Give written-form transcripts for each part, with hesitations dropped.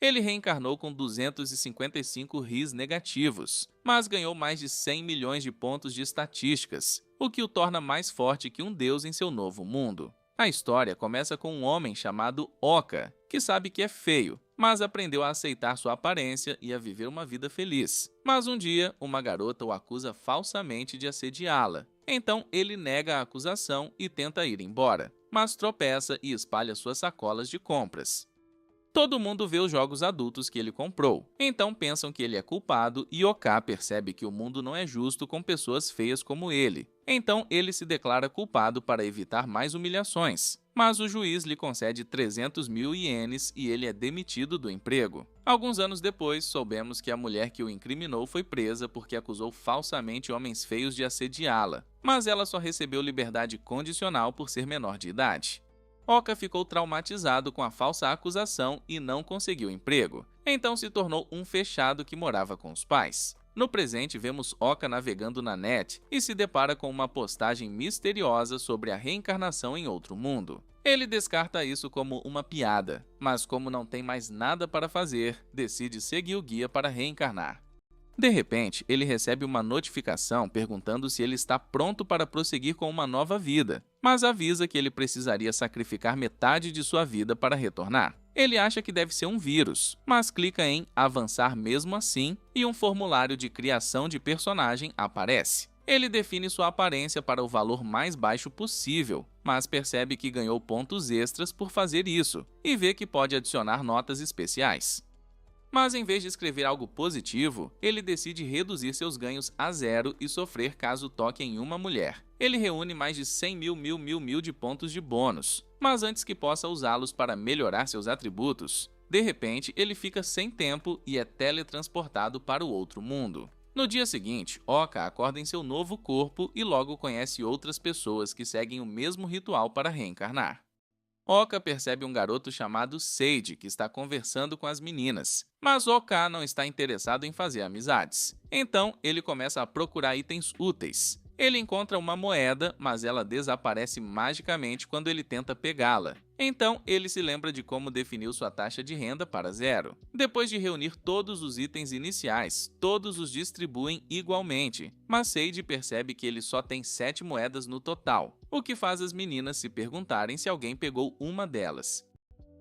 Ele reencarnou com 255 RIs negativos, mas ganhou mais de 100 milhões de pontos de estatísticas, o que o torna mais forte que um deus em seu novo mundo. A história começa com um homem chamado Oka, que sabe que é feio, mas aprendeu a aceitar sua aparência e a viver uma vida feliz. Mas um dia, uma garota o acusa falsamente de assediá-la. Então ele nega a acusação e tenta ir embora, mas tropeça e espalha suas sacolas de compras. Todo mundo vê os jogos adultos que ele comprou, então pensam que ele é culpado e Oka percebe que o mundo não é justo com pessoas feias como ele. Então ele se declara culpado para evitar mais humilhações, mas o juiz lhe concede 300 mil ienes e ele é demitido do emprego. Alguns anos depois, soubemos que a mulher que o incriminou foi presa porque acusou falsamente homens feios de assediá-la, mas ela só recebeu liberdade condicional por ser menor de idade. Oka ficou traumatizado com a falsa acusação e não conseguiu emprego. Então se tornou um fechado que morava com os pais. No presente, vemos Oka navegando na net e se depara com uma postagem misteriosa sobre a reencarnação em outro mundo. Ele descarta isso como uma piada, mas como não tem mais nada para fazer, decide seguir o guia para reencarnar. De repente, ele recebe uma notificação perguntando se ele está pronto para prosseguir com uma nova vida, mas avisa que ele precisaria sacrificar metade de sua vida para retornar. Ele acha que deve ser um vírus, mas clica em avançar mesmo assim e um formulário de criação de personagem aparece. Ele define sua aparência para o valor mais baixo possível, mas percebe que ganhou pontos extras por fazer isso e vê que pode adicionar notas especiais. Mas em vez de escrever algo positivo, ele decide reduzir seus ganhos a zero e sofrer caso toque em uma mulher. Ele reúne mais de 100 mil de pontos de bônus, mas antes que possa usá-los para melhorar seus atributos, de repente ele fica sem tempo e é teletransportado para o outro mundo. No dia seguinte, Oka acorda em seu novo corpo e logo conhece outras pessoas que seguem o mesmo ritual para reencarnar. Oka percebe um garoto chamado Seiji que está conversando com as meninas, mas Oka não está interessado em fazer amizades. Então, ele começa a procurar itens úteis. Ele encontra uma moeda, mas ela desaparece magicamente quando ele tenta pegá-la. Então, ele se lembra de como definiu sua taxa de renda para zero. Depois de reunir todos os itens iniciais, todos os distribuem igualmente, mas Seiji percebe que ele só tem 7 moedas no total, o que faz as meninas se perguntarem se alguém pegou uma delas.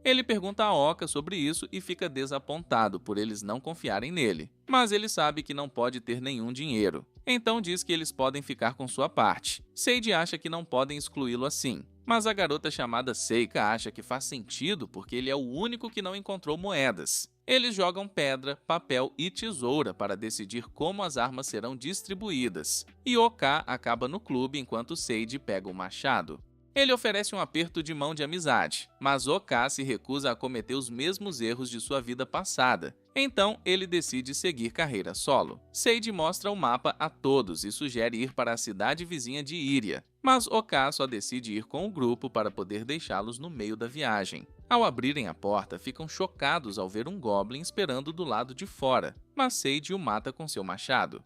Ele pergunta a Oka sobre isso e fica desapontado por eles não confiarem nele, mas ele sabe que não pode ter nenhum dinheiro. Então diz que eles podem ficar com sua parte. Seiji acha que não podem excluí-lo assim, mas a garota chamada Seika acha que faz sentido porque ele é o único que não encontrou moedas. Eles jogam pedra, papel e tesoura para decidir como as armas serão distribuídas, e Oka acaba no clube enquanto Seiji pega o machado. Ele oferece um aperto de mão de amizade, mas Oka se recusa a cometer os mesmos erros de sua vida passada. Então, ele decide seguir carreira solo. Seiji mostra o mapa a todos e sugere ir para a cidade vizinha de Iria, mas Oka só decide ir com o grupo para poder deixá-los no meio da viagem. Ao abrirem a porta, ficam chocados ao ver um Goblin esperando do lado de fora, mas Seiji o mata com seu machado.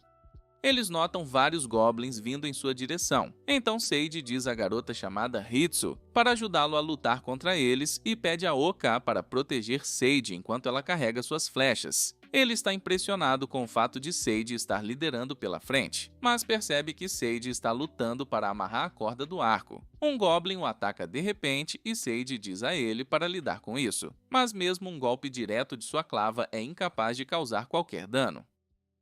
Eles notam vários goblins vindo em sua direção. Então Seiji diz à garota chamada Hitsu para ajudá-lo a lutar contra eles e pede a Oka para proteger Seiji enquanto ela carrega suas flechas. Ele está impressionado com o fato de Seiji estar liderando pela frente, mas percebe que Seiji está lutando para amarrar a corda do arco. Um Goblin o ataca de repente e Seiji diz a ele para lidar com isso, mas mesmo um golpe direto de sua clava é incapaz de causar qualquer dano.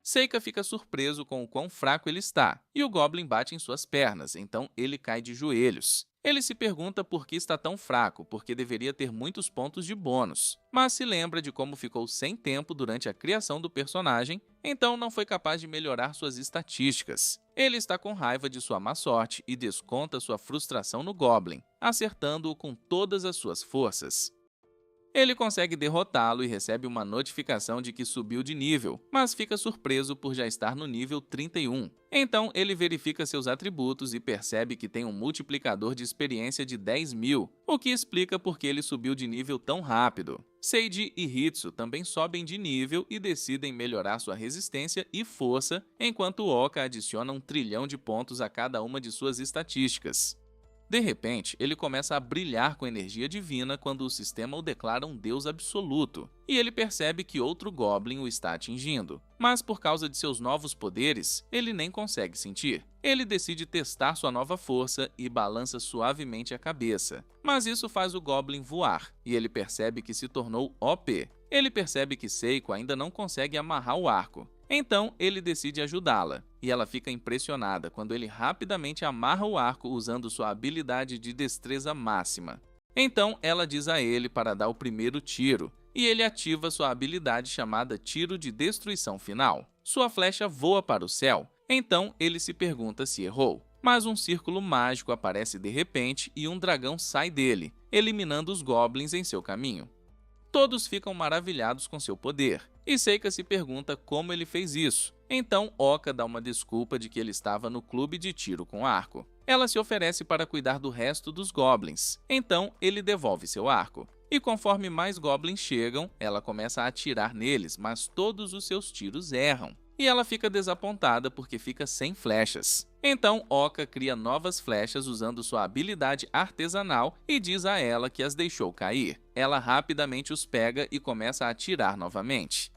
Seika fica surpreso com o quão fraco ele está, e o Goblin bate em suas pernas, então ele cai de joelhos. Ele se pergunta por que está tão fraco, porque deveria ter muitos pontos de bônus, mas se lembra de como ficou sem tempo durante a criação do personagem, então não foi capaz de melhorar suas estatísticas. Ele está com raiva de sua má sorte e desconta sua frustração no Goblin, acertando-o com todas as suas forças. Ele consegue derrotá-lo e recebe uma notificação de que subiu de nível, mas fica surpreso por já estar no nível 31. Então ele verifica seus atributos e percebe que tem um multiplicador de experiência de 10 mil, o que explica por que ele subiu de nível tão rápido. Seiji e Hitsu também sobem de nível e decidem melhorar sua resistência e força, enquanto Oka adiciona 1 trilhão de pontos a cada uma de suas estatísticas. De repente, ele começa a brilhar com energia divina quando o sistema o declara um deus absoluto, e ele percebe que outro Goblin o está atingindo. Mas por causa de seus novos poderes, ele nem consegue sentir. Ele decide testar sua nova força e balança suavemente a cabeça. Mas isso faz o Goblin voar, e ele percebe que se tornou OP. Ele percebe que Seiko ainda não consegue amarrar o arco. Então, ele decide ajudá-la, e ela fica impressionada quando ele rapidamente amarra o arco usando sua habilidade de destreza máxima. Então, ela diz a ele para dar o primeiro tiro, e ele ativa sua habilidade chamada Tiro de Destruição Final. Sua flecha voa para o céu, então ele se pergunta se errou. Mas um círculo mágico aparece de repente e um dragão sai dele, eliminando os goblins em seu caminho. Todos ficam maravilhados com seu poder, e Seika se pergunta como ele fez isso. Então Oka dá uma desculpa de que ele estava no clube de tiro com arco. Ela se oferece para cuidar do resto dos goblins, então ele devolve seu arco. E conforme mais goblins chegam, ela começa a atirar neles, mas todos os seus tiros erram. E ela fica desapontada porque fica sem flechas. Então Oka cria novas flechas usando sua habilidade artesanal e diz a ela que as deixou cair. Ela rapidamente os pega e começa a atirar novamente.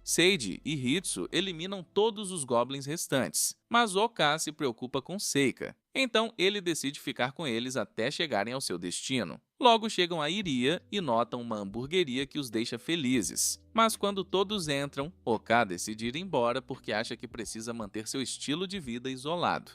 Seiji e Hitsu eliminam todos os goblins restantes, mas Oka se preocupa com Seika. Então ele decide ficar com eles até chegarem ao seu destino. Logo chegam a Iria e notam uma hamburgueria que os deixa felizes. Mas quando todos entram, Oka decide ir embora porque acha que precisa manter seu estilo de vida isolado.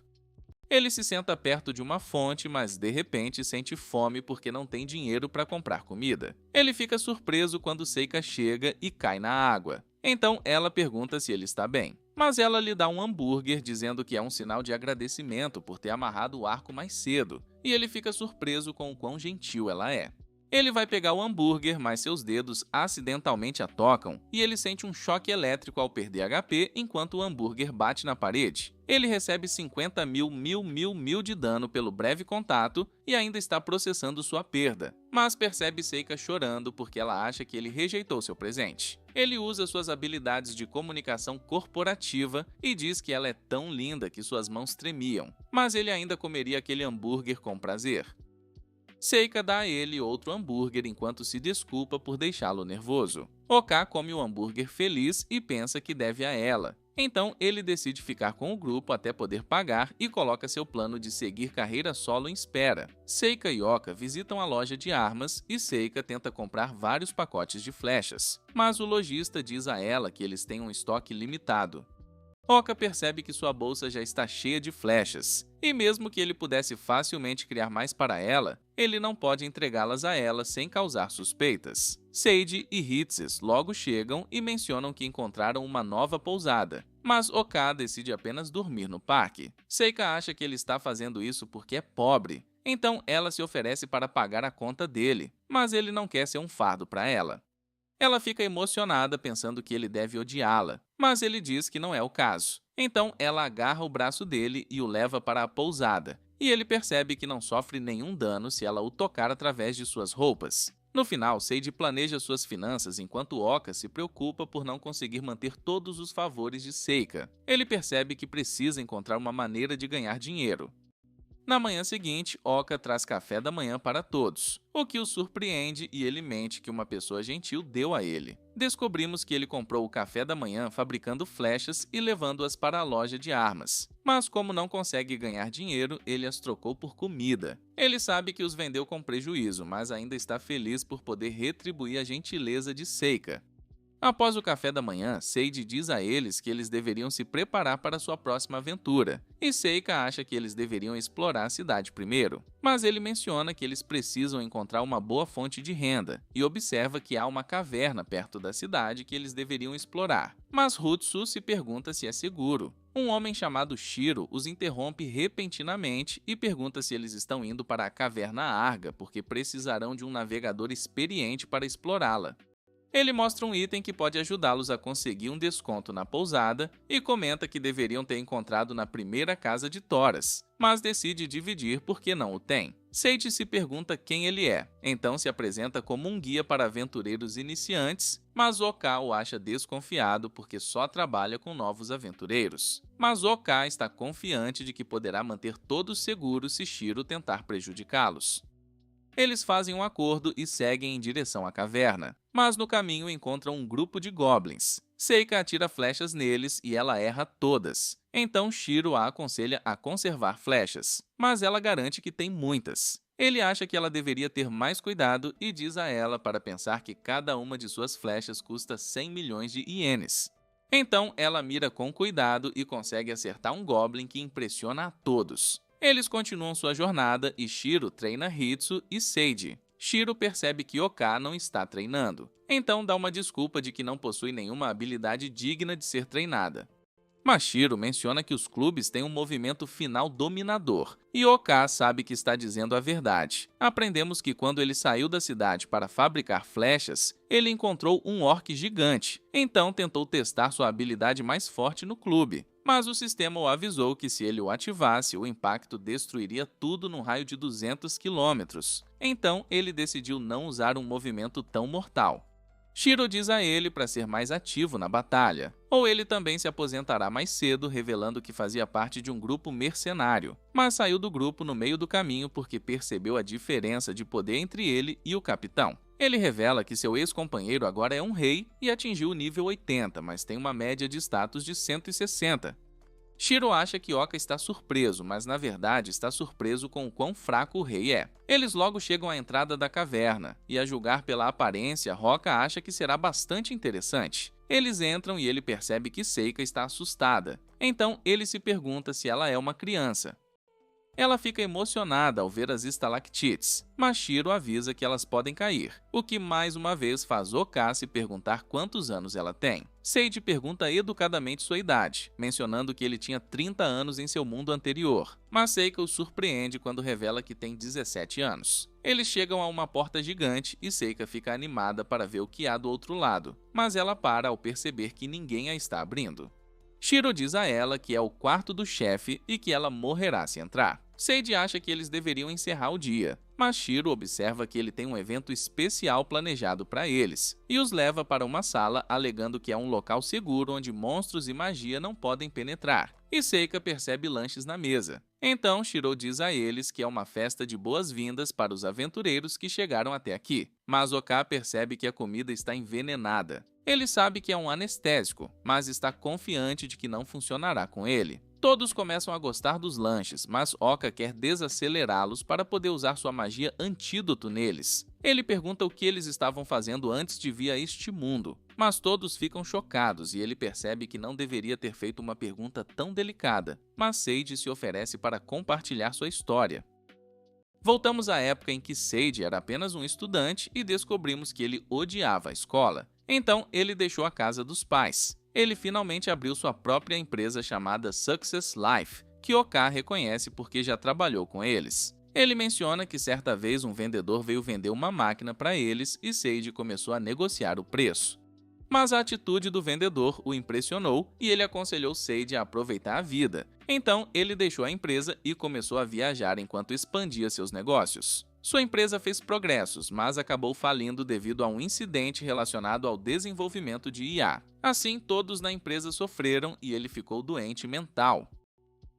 Ele se senta perto de uma fonte, mas de repente sente fome porque não tem dinheiro para comprar comida. Ele fica surpreso quando Seika chega e cai na água. Então ela pergunta se ele está bem, mas ela lhe dá um hambúrguer dizendo que é um sinal de agradecimento por ter amarrado o arco mais cedo, e ele fica surpreso com o quão gentil ela é. Ele vai pegar o hambúrguer, mas seus dedos acidentalmente a tocam e ele sente um choque elétrico ao perder HP enquanto o hambúrguer bate na parede. Ele recebe 50 mil de dano pelo breve contato e ainda está processando sua perda, mas percebe Seika chorando porque ela acha que ele rejeitou seu presente. Ele usa suas habilidades de comunicação corporativa e diz que ela é tão linda que suas mãos tremiam, mas ele ainda comeria aquele hambúrguer com prazer. Seika dá a ele outro hambúrguer enquanto se desculpa por deixá-lo nervoso. Oka come o hambúrguer feliz e pensa que deve a ela. Então ele decide ficar com o grupo até poder pagar e coloca seu plano de seguir carreira solo em espera. Seika e Oka visitam a loja de armas e Seika tenta comprar vários pacotes de flechas, mas o lojista diz a ela que eles têm um estoque limitado. Oka percebe que sua bolsa já está cheia de flechas, e mesmo que ele pudesse facilmente criar mais para ela, ele não pode entregá-las a ela sem causar suspeitas. Seiji e Hitses logo chegam e mencionam que encontraram uma nova pousada, mas Oka decide apenas dormir no parque. Seika acha que ele está fazendo isso porque é pobre, então ela se oferece para pagar a conta dele, mas ele não quer ser um fardo para ela. Ela fica emocionada pensando que ele deve odiá-la, mas ele diz que não é o caso. Então ela agarra o braço dele e o leva para a pousada, e ele percebe que não sofre nenhum dano se ela o tocar através de suas roupas. No final, Seiji planeja suas finanças enquanto Oka se preocupa por não conseguir manter todos os favores de Seika. Ele percebe que precisa encontrar uma maneira de ganhar dinheiro. Na manhã seguinte, Oka traz café da manhã para todos, o que o surpreende e ele mente que uma pessoa gentil deu a ele. Descobrimos que ele comprou o café da manhã fabricando flechas e levando-as para a loja de armas. Mas como não consegue ganhar dinheiro, ele as trocou por comida. Ele sabe que os vendeu com prejuízo, mas ainda está feliz por poder retribuir a gentileza de Seika. Após o café da manhã, Seiji diz a eles que eles deveriam se preparar para sua próxima aventura, e Seika acha que eles deveriam explorar a cidade primeiro. Mas ele menciona que eles precisam encontrar uma boa fonte de renda, e observa que há uma caverna perto da cidade que eles deveriam explorar. Mas Hutsu se pergunta se é seguro. Um homem chamado Shiro os interrompe repentinamente e pergunta se eles estão indo para a Caverna Arga porque precisarão de um navegador experiente para explorá-la. Ele mostra um item que pode ajudá-los a conseguir um desconto na pousada e comenta que deveriam ter encontrado na primeira casa de Thoras, mas decide dividir porque não o tem. Seiji se pergunta quem ele é, então se apresenta como um guia para aventureiros iniciantes, mas Oka o acha desconfiado porque só trabalha com novos aventureiros. Mas Oka está confiante de que poderá manter todos seguros se Shiro tentar prejudicá-los. Eles fazem um acordo e seguem em direção à caverna, mas no caminho encontram um grupo de goblins. Seika atira flechas neles e ela erra todas. Então Shiro a aconselha a conservar flechas, mas ela garante que tem muitas. Ele acha que ela deveria ter mais cuidado e diz a ela para pensar que cada uma de suas flechas custa 100 milhões de ienes. Então ela mira com cuidado e consegue acertar um goblin que impressiona a todos. Eles continuam sua jornada e Shiro treina Hitsu e Seiji. Shiro percebe que Oka não está treinando, então dá uma desculpa de que não possui nenhuma habilidade digna de ser treinada. Mas Shiro menciona que os clubes têm um movimento final dominador, e Oka sabe que está dizendo a verdade. Aprendemos que quando ele saiu da cidade para fabricar flechas, ele encontrou um orc gigante, então tentou testar sua habilidade mais forte no clube. Mas o sistema o avisou que se ele o ativasse, o impacto destruiria tudo num raio de 200 quilômetros. Então ele decidiu não usar um movimento tão mortal. Shiro diz a ele para ser mais ativo na batalha, ou ele também se aposentará mais cedo, revelando que fazia parte de um grupo mercenário, mas saiu do grupo no meio do caminho porque percebeu a diferença de poder entre ele e o capitão. Ele revela que seu ex-companheiro agora é um rei e atingiu o nível 80, mas tem uma média de status de 160. Shiro acha que Oka está surpreso, mas na verdade está surpreso com o quão fraco o rei é. Eles logo chegam à entrada da caverna, e a julgar pela aparência, Roka acha que será bastante interessante. Eles entram e ele percebe que Seika está assustada. Então ele se pergunta se ela é uma criança. Ela fica emocionada ao ver as estalactites, mas Shiro avisa que elas podem cair, o que mais uma vez faz Oka se perguntar quantos anos ela tem. Seiji pergunta educadamente sua idade, mencionando que ele tinha 30 anos em seu mundo anterior, mas Seika o surpreende quando revela que tem 17 anos. Eles chegam a uma porta gigante e Seika fica animada para ver o que há do outro lado, mas ela para ao perceber que ninguém a está abrindo. Shiro diz a ela que é o quarto do chefe e que ela morrerá se entrar. Seiji acha que eles deveriam encerrar o dia, mas Shiro observa que ele tem um evento especial planejado para eles, e os leva para uma sala alegando que é um local seguro onde monstros e magia não podem penetrar, e Seika percebe lanches na mesa. Então Shiro diz a eles que é uma festa de boas-vindas para os aventureiros que chegaram até aqui, mas Oka percebe que a comida está envenenada. Ele sabe que é um anestésico, mas está confiante de que não funcionará com ele. Todos começam a gostar dos lanches, mas Oka quer desacelerá-los para poder usar sua magia antídoto neles. Ele pergunta o que eles estavam fazendo antes de vir a este mundo, mas todos ficam chocados e ele percebe que não deveria ter feito uma pergunta tão delicada, mas Seiji se oferece para compartilhar sua história. Voltamos à época em que Seiji era apenas um estudante e descobrimos que ele odiava a escola. Então ele deixou a casa dos pais. Ele finalmente abriu sua própria empresa chamada Success Life, que Oka reconhece porque já trabalhou com eles. Ele menciona que certa vez um vendedor veio vender uma máquina para eles e Seiji começou a negociar o preço. Mas a atitude do vendedor o impressionou e ele aconselhou Seiji a aproveitar a vida. Então ele deixou a empresa e começou a viajar enquanto expandia seus negócios. Sua empresa fez progressos, mas acabou falindo devido a um incidente relacionado ao desenvolvimento de IA. Assim, todos na empresa sofreram e ele ficou doente mental.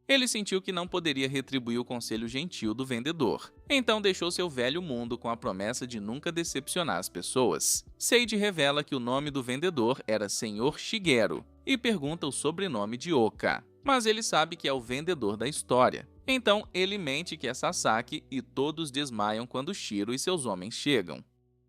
Ele sentiu que não poderia retribuir o conselho gentil do vendedor, então deixou seu velho mundo com a promessa de nunca decepcionar as pessoas. Seiji revela que o nome do vendedor era Sr. Shigeru e pergunta o sobrenome de Oka, mas ele sabe que é o vendedor da história. Então ele mente que é Sasaki e todos desmaiam quando Shiro e seus homens chegam.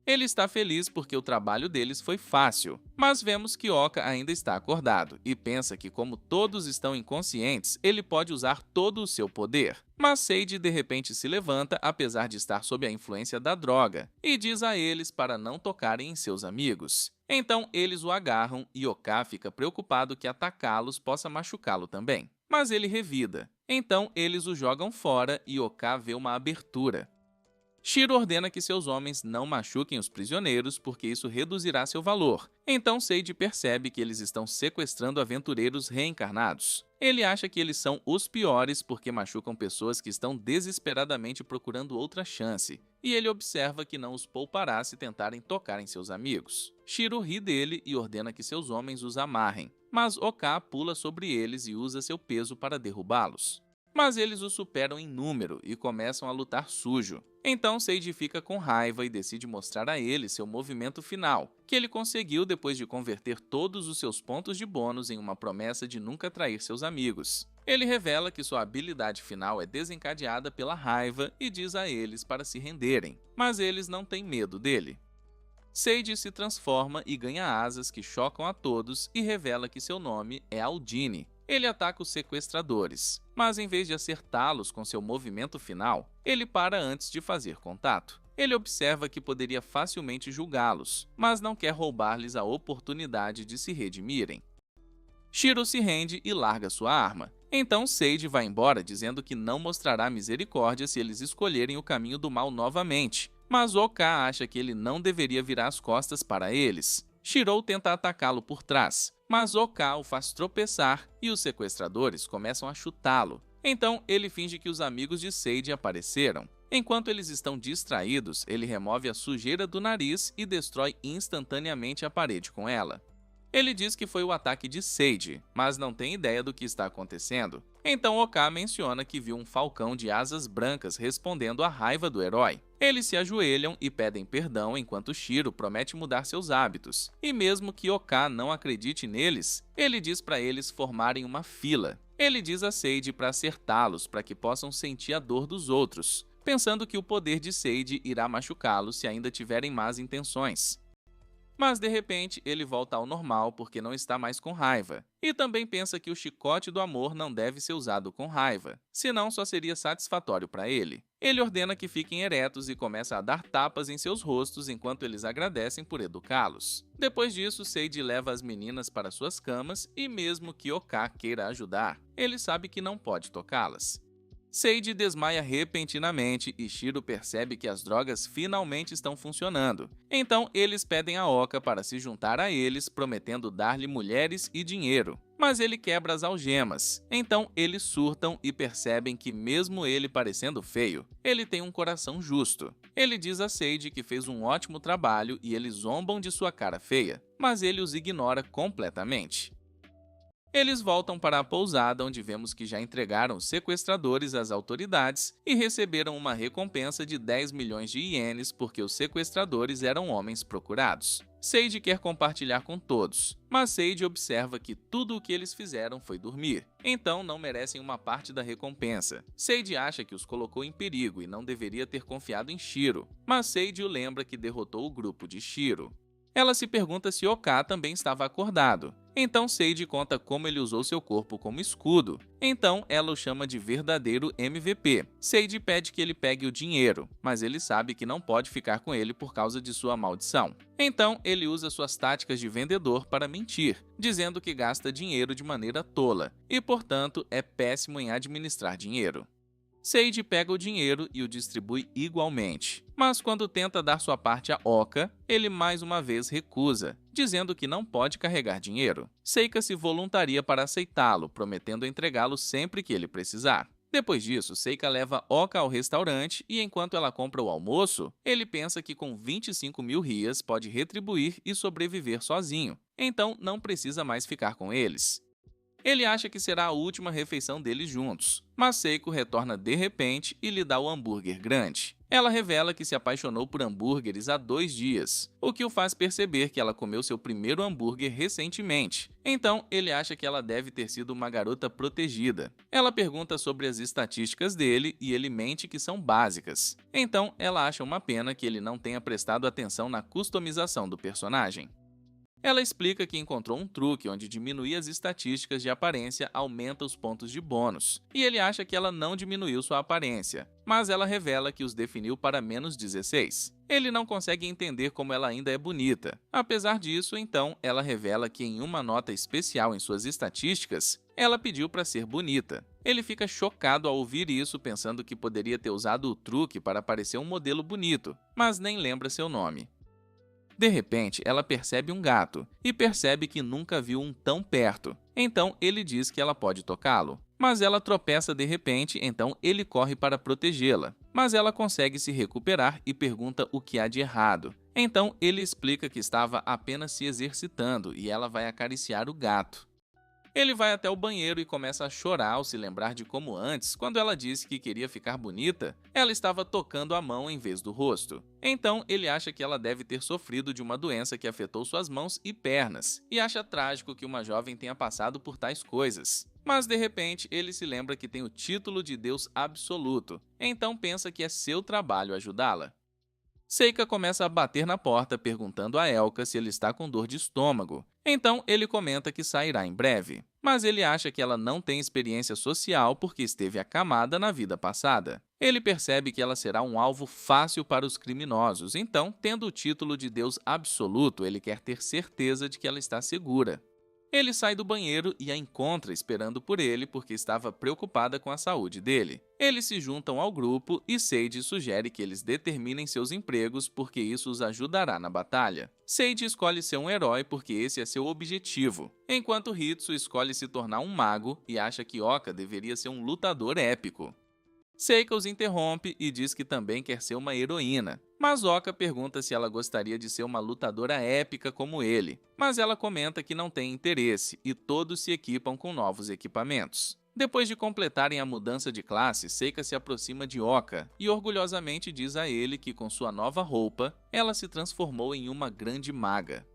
Ele está feliz porque o trabalho deles foi fácil, mas vemos que Oka ainda está acordado e pensa que como todos estão inconscientes, ele pode usar todo o seu poder. Mas Seiji de repente se levanta apesar de estar sob a influência da droga e diz a eles para não tocarem em seus amigos. Então eles o agarram e Oka fica preocupado que atacá-los possa machucá-lo também. Mas ele revida. Então eles o jogam fora e Oka vê uma abertura. Shiro ordena que seus homens não machuquem os prisioneiros porque isso reduzirá seu valor. Então Seiji percebe que eles estão sequestrando aventureiros reencarnados. Ele acha que eles são os piores porque machucam pessoas que estão desesperadamente procurando outra chance, e ele observa que não os poupará se tentarem tocar em seus amigos. Shiro ri dele e ordena que seus homens os amarrem, mas Oka pula sobre eles e usa seu peso para derrubá-los. Mas eles o superam em número e começam a lutar sujo. Então Seiji fica com raiva e decide mostrar a ele seu movimento final, que ele conseguiu depois de converter todos os seus pontos de bônus em uma promessa de nunca trair seus amigos. Ele revela que sua habilidade final é desencadeada pela raiva e diz a eles para se renderem, mas eles não têm medo dele. Seiji se transforma e ganha asas que chocam a todos e revela que seu nome é Aldine. Ele ataca os sequestradores, mas em vez de acertá-los com seu movimento final, ele para antes de fazer contato. Ele observa que poderia facilmente julgá-los, mas não quer roubar-lhes a oportunidade de se redimirem. Shiro se rende e larga sua arma. Então Seiji vai embora dizendo que não mostrará misericórdia se eles escolherem o caminho do mal novamente, mas Oka acha que ele não deveria virar as costas para eles. Shiro tenta atacá-lo por trás, mas Oka o faz tropeçar e os sequestradores começam a chutá-lo. Então ele finge que os amigos de Seiji apareceram. Enquanto eles estão distraídos, ele remove a sujeira do nariz e destrói instantaneamente a parede com ela. Ele diz que foi o ataque de Seiji, mas não tem ideia do que está acontecendo. Então Oka menciona que viu um falcão de asas brancas respondendo à raiva do herói. Eles se ajoelham e pedem perdão enquanto Shiro promete mudar seus hábitos. E mesmo que Oka não acredite neles, ele diz para eles formarem uma fila. Ele diz a Seiji para acertá-los para que possam sentir a dor dos outros, pensando que o poder de Seiji irá machucá-los se ainda tiverem más intenções. Mas de repente ele volta ao normal porque não está mais com raiva. E também pensa que o chicote do amor não deve ser usado com raiva, senão só seria satisfatório para ele. Ele ordena que fiquem eretos e começa a dar tapas em seus rostos enquanto eles agradecem por educá-los. Depois disso, Seiji leva as meninas para suas camas e mesmo que Oka queira ajudar, ele sabe que não pode tocá-las. Seiji desmaia repentinamente e Shiro percebe que as drogas finalmente estão funcionando. Então eles pedem a Oka para se juntar a eles, prometendo dar-lhe mulheres e dinheiro. Mas ele quebra as algemas. Então eles surtam e percebem que mesmo ele parecendo feio, ele tem um coração justo. Ele diz a Seiji que fez um ótimo trabalho e eles zombam de sua cara feia, mas ele os ignora completamente. Eles voltam para a pousada onde vemos que já entregaram os sequestradores às autoridades e receberam uma recompensa de 10 milhões de ienes porque os sequestradores eram homens procurados. Seiji quer compartilhar com todos, mas Seiji observa que tudo o que eles fizeram foi dormir, então não merecem uma parte da recompensa. Seiji acha que os colocou em perigo e não deveria ter confiado em Shiro, mas Seiji o lembra que derrotou o grupo de Shiro. Ela se pergunta se Oka também estava acordado. Então Seiji conta como ele usou seu corpo como escudo. Então ela o chama de verdadeiro MVP. Seiji pede que ele pegue o dinheiro, mas ele sabe que não pode ficar com ele por causa de sua maldição. Então ele usa suas táticas de vendedor para mentir, dizendo que gasta dinheiro de maneira tola e, portanto, é péssimo em administrar dinheiro. Seiji pega o dinheiro e o distribui igualmente, mas quando tenta dar sua parte a Oka, ele mais uma vez recusa, dizendo que não pode carregar dinheiro. Seika se voluntaria para aceitá-lo, prometendo entregá-lo sempre que ele precisar. Depois disso, Seika leva Oka ao restaurante e enquanto ela compra o almoço, ele pensa que com 25 mil rias pode retribuir e sobreviver sozinho, então não precisa mais ficar com eles. Ele acha que será a última refeição deles juntos, mas Seiko retorna de repente e lhe dá o hambúrguer grande. Ela revela que se apaixonou por hambúrgueres há 2 dias, o que o faz perceber que ela comeu seu primeiro hambúrguer recentemente. Então, ele acha que ela deve ter sido uma garota protegida. Ela pergunta sobre as estatísticas dele e ele mente que são básicas. Então, ela acha uma pena que ele não tenha prestado atenção na customização do personagem. Ela explica que encontrou um truque onde diminuir as estatísticas de aparência aumenta os pontos de bônus, e ele acha que ela não diminuiu sua aparência, mas ela revela que os definiu para menos 16. Ele não consegue entender como ela ainda é bonita. Apesar disso, então, ela revela que em uma nota especial em suas estatísticas, ela pediu para ser bonita. Ele fica chocado ao ouvir isso, pensando que poderia ter usado o truque para parecer um modelo bonito, mas nem lembra seu nome. De repente, ela percebe um gato e percebe que nunca viu um tão perto. Então, ele diz que ela pode tocá-lo. Mas ela tropeça de repente, então ele corre para protegê-la. Mas ela consegue se recuperar e pergunta o que há de errado. Então, ele explica que estava apenas se exercitando e ela vai acariciar o gato. Ele vai até o banheiro e começa a chorar ao se lembrar de como antes, quando ela disse que queria ficar bonita, ela estava tocando a mão em vez do rosto. Então, ele acha que ela deve ter sofrido de uma doença que afetou suas mãos e pernas, e acha trágico que uma jovem tenha passado por tais coisas. Mas, de repente, ele se lembra que tem o título de Deus absoluto, então pensa que é seu trabalho ajudá-la. Seika começa a bater na porta perguntando a Elka se ele está com dor de estômago. Então ele comenta que sairá em breve, mas ele acha que ela não tem experiência social porque esteve acamada na vida passada. Ele percebe que ela será um alvo fácil para os criminosos, então, tendo o título de Deus absoluto, ele quer ter certeza de que ela está segura. Ele sai do banheiro e a encontra esperando por ele porque estava preocupada com a saúde dele. Eles se juntam ao grupo e Sage sugere que eles determinem seus empregos porque isso os ajudará na batalha. Sage escolhe ser um herói porque esse é seu objetivo, enquanto Hitsu escolhe se tornar um mago e acha que Oka deveria ser um lutador épico. Seika os interrompe e diz que também quer ser uma heroína, mas Oka pergunta se ela gostaria de ser uma lutadora épica como ele, mas ela comenta que não tem interesse e todos se equipam com novos equipamentos. Depois de completarem a mudança de classe, Seika se aproxima de Oka e orgulhosamente diz a ele que com sua nova roupa, ela se transformou em uma grande maga.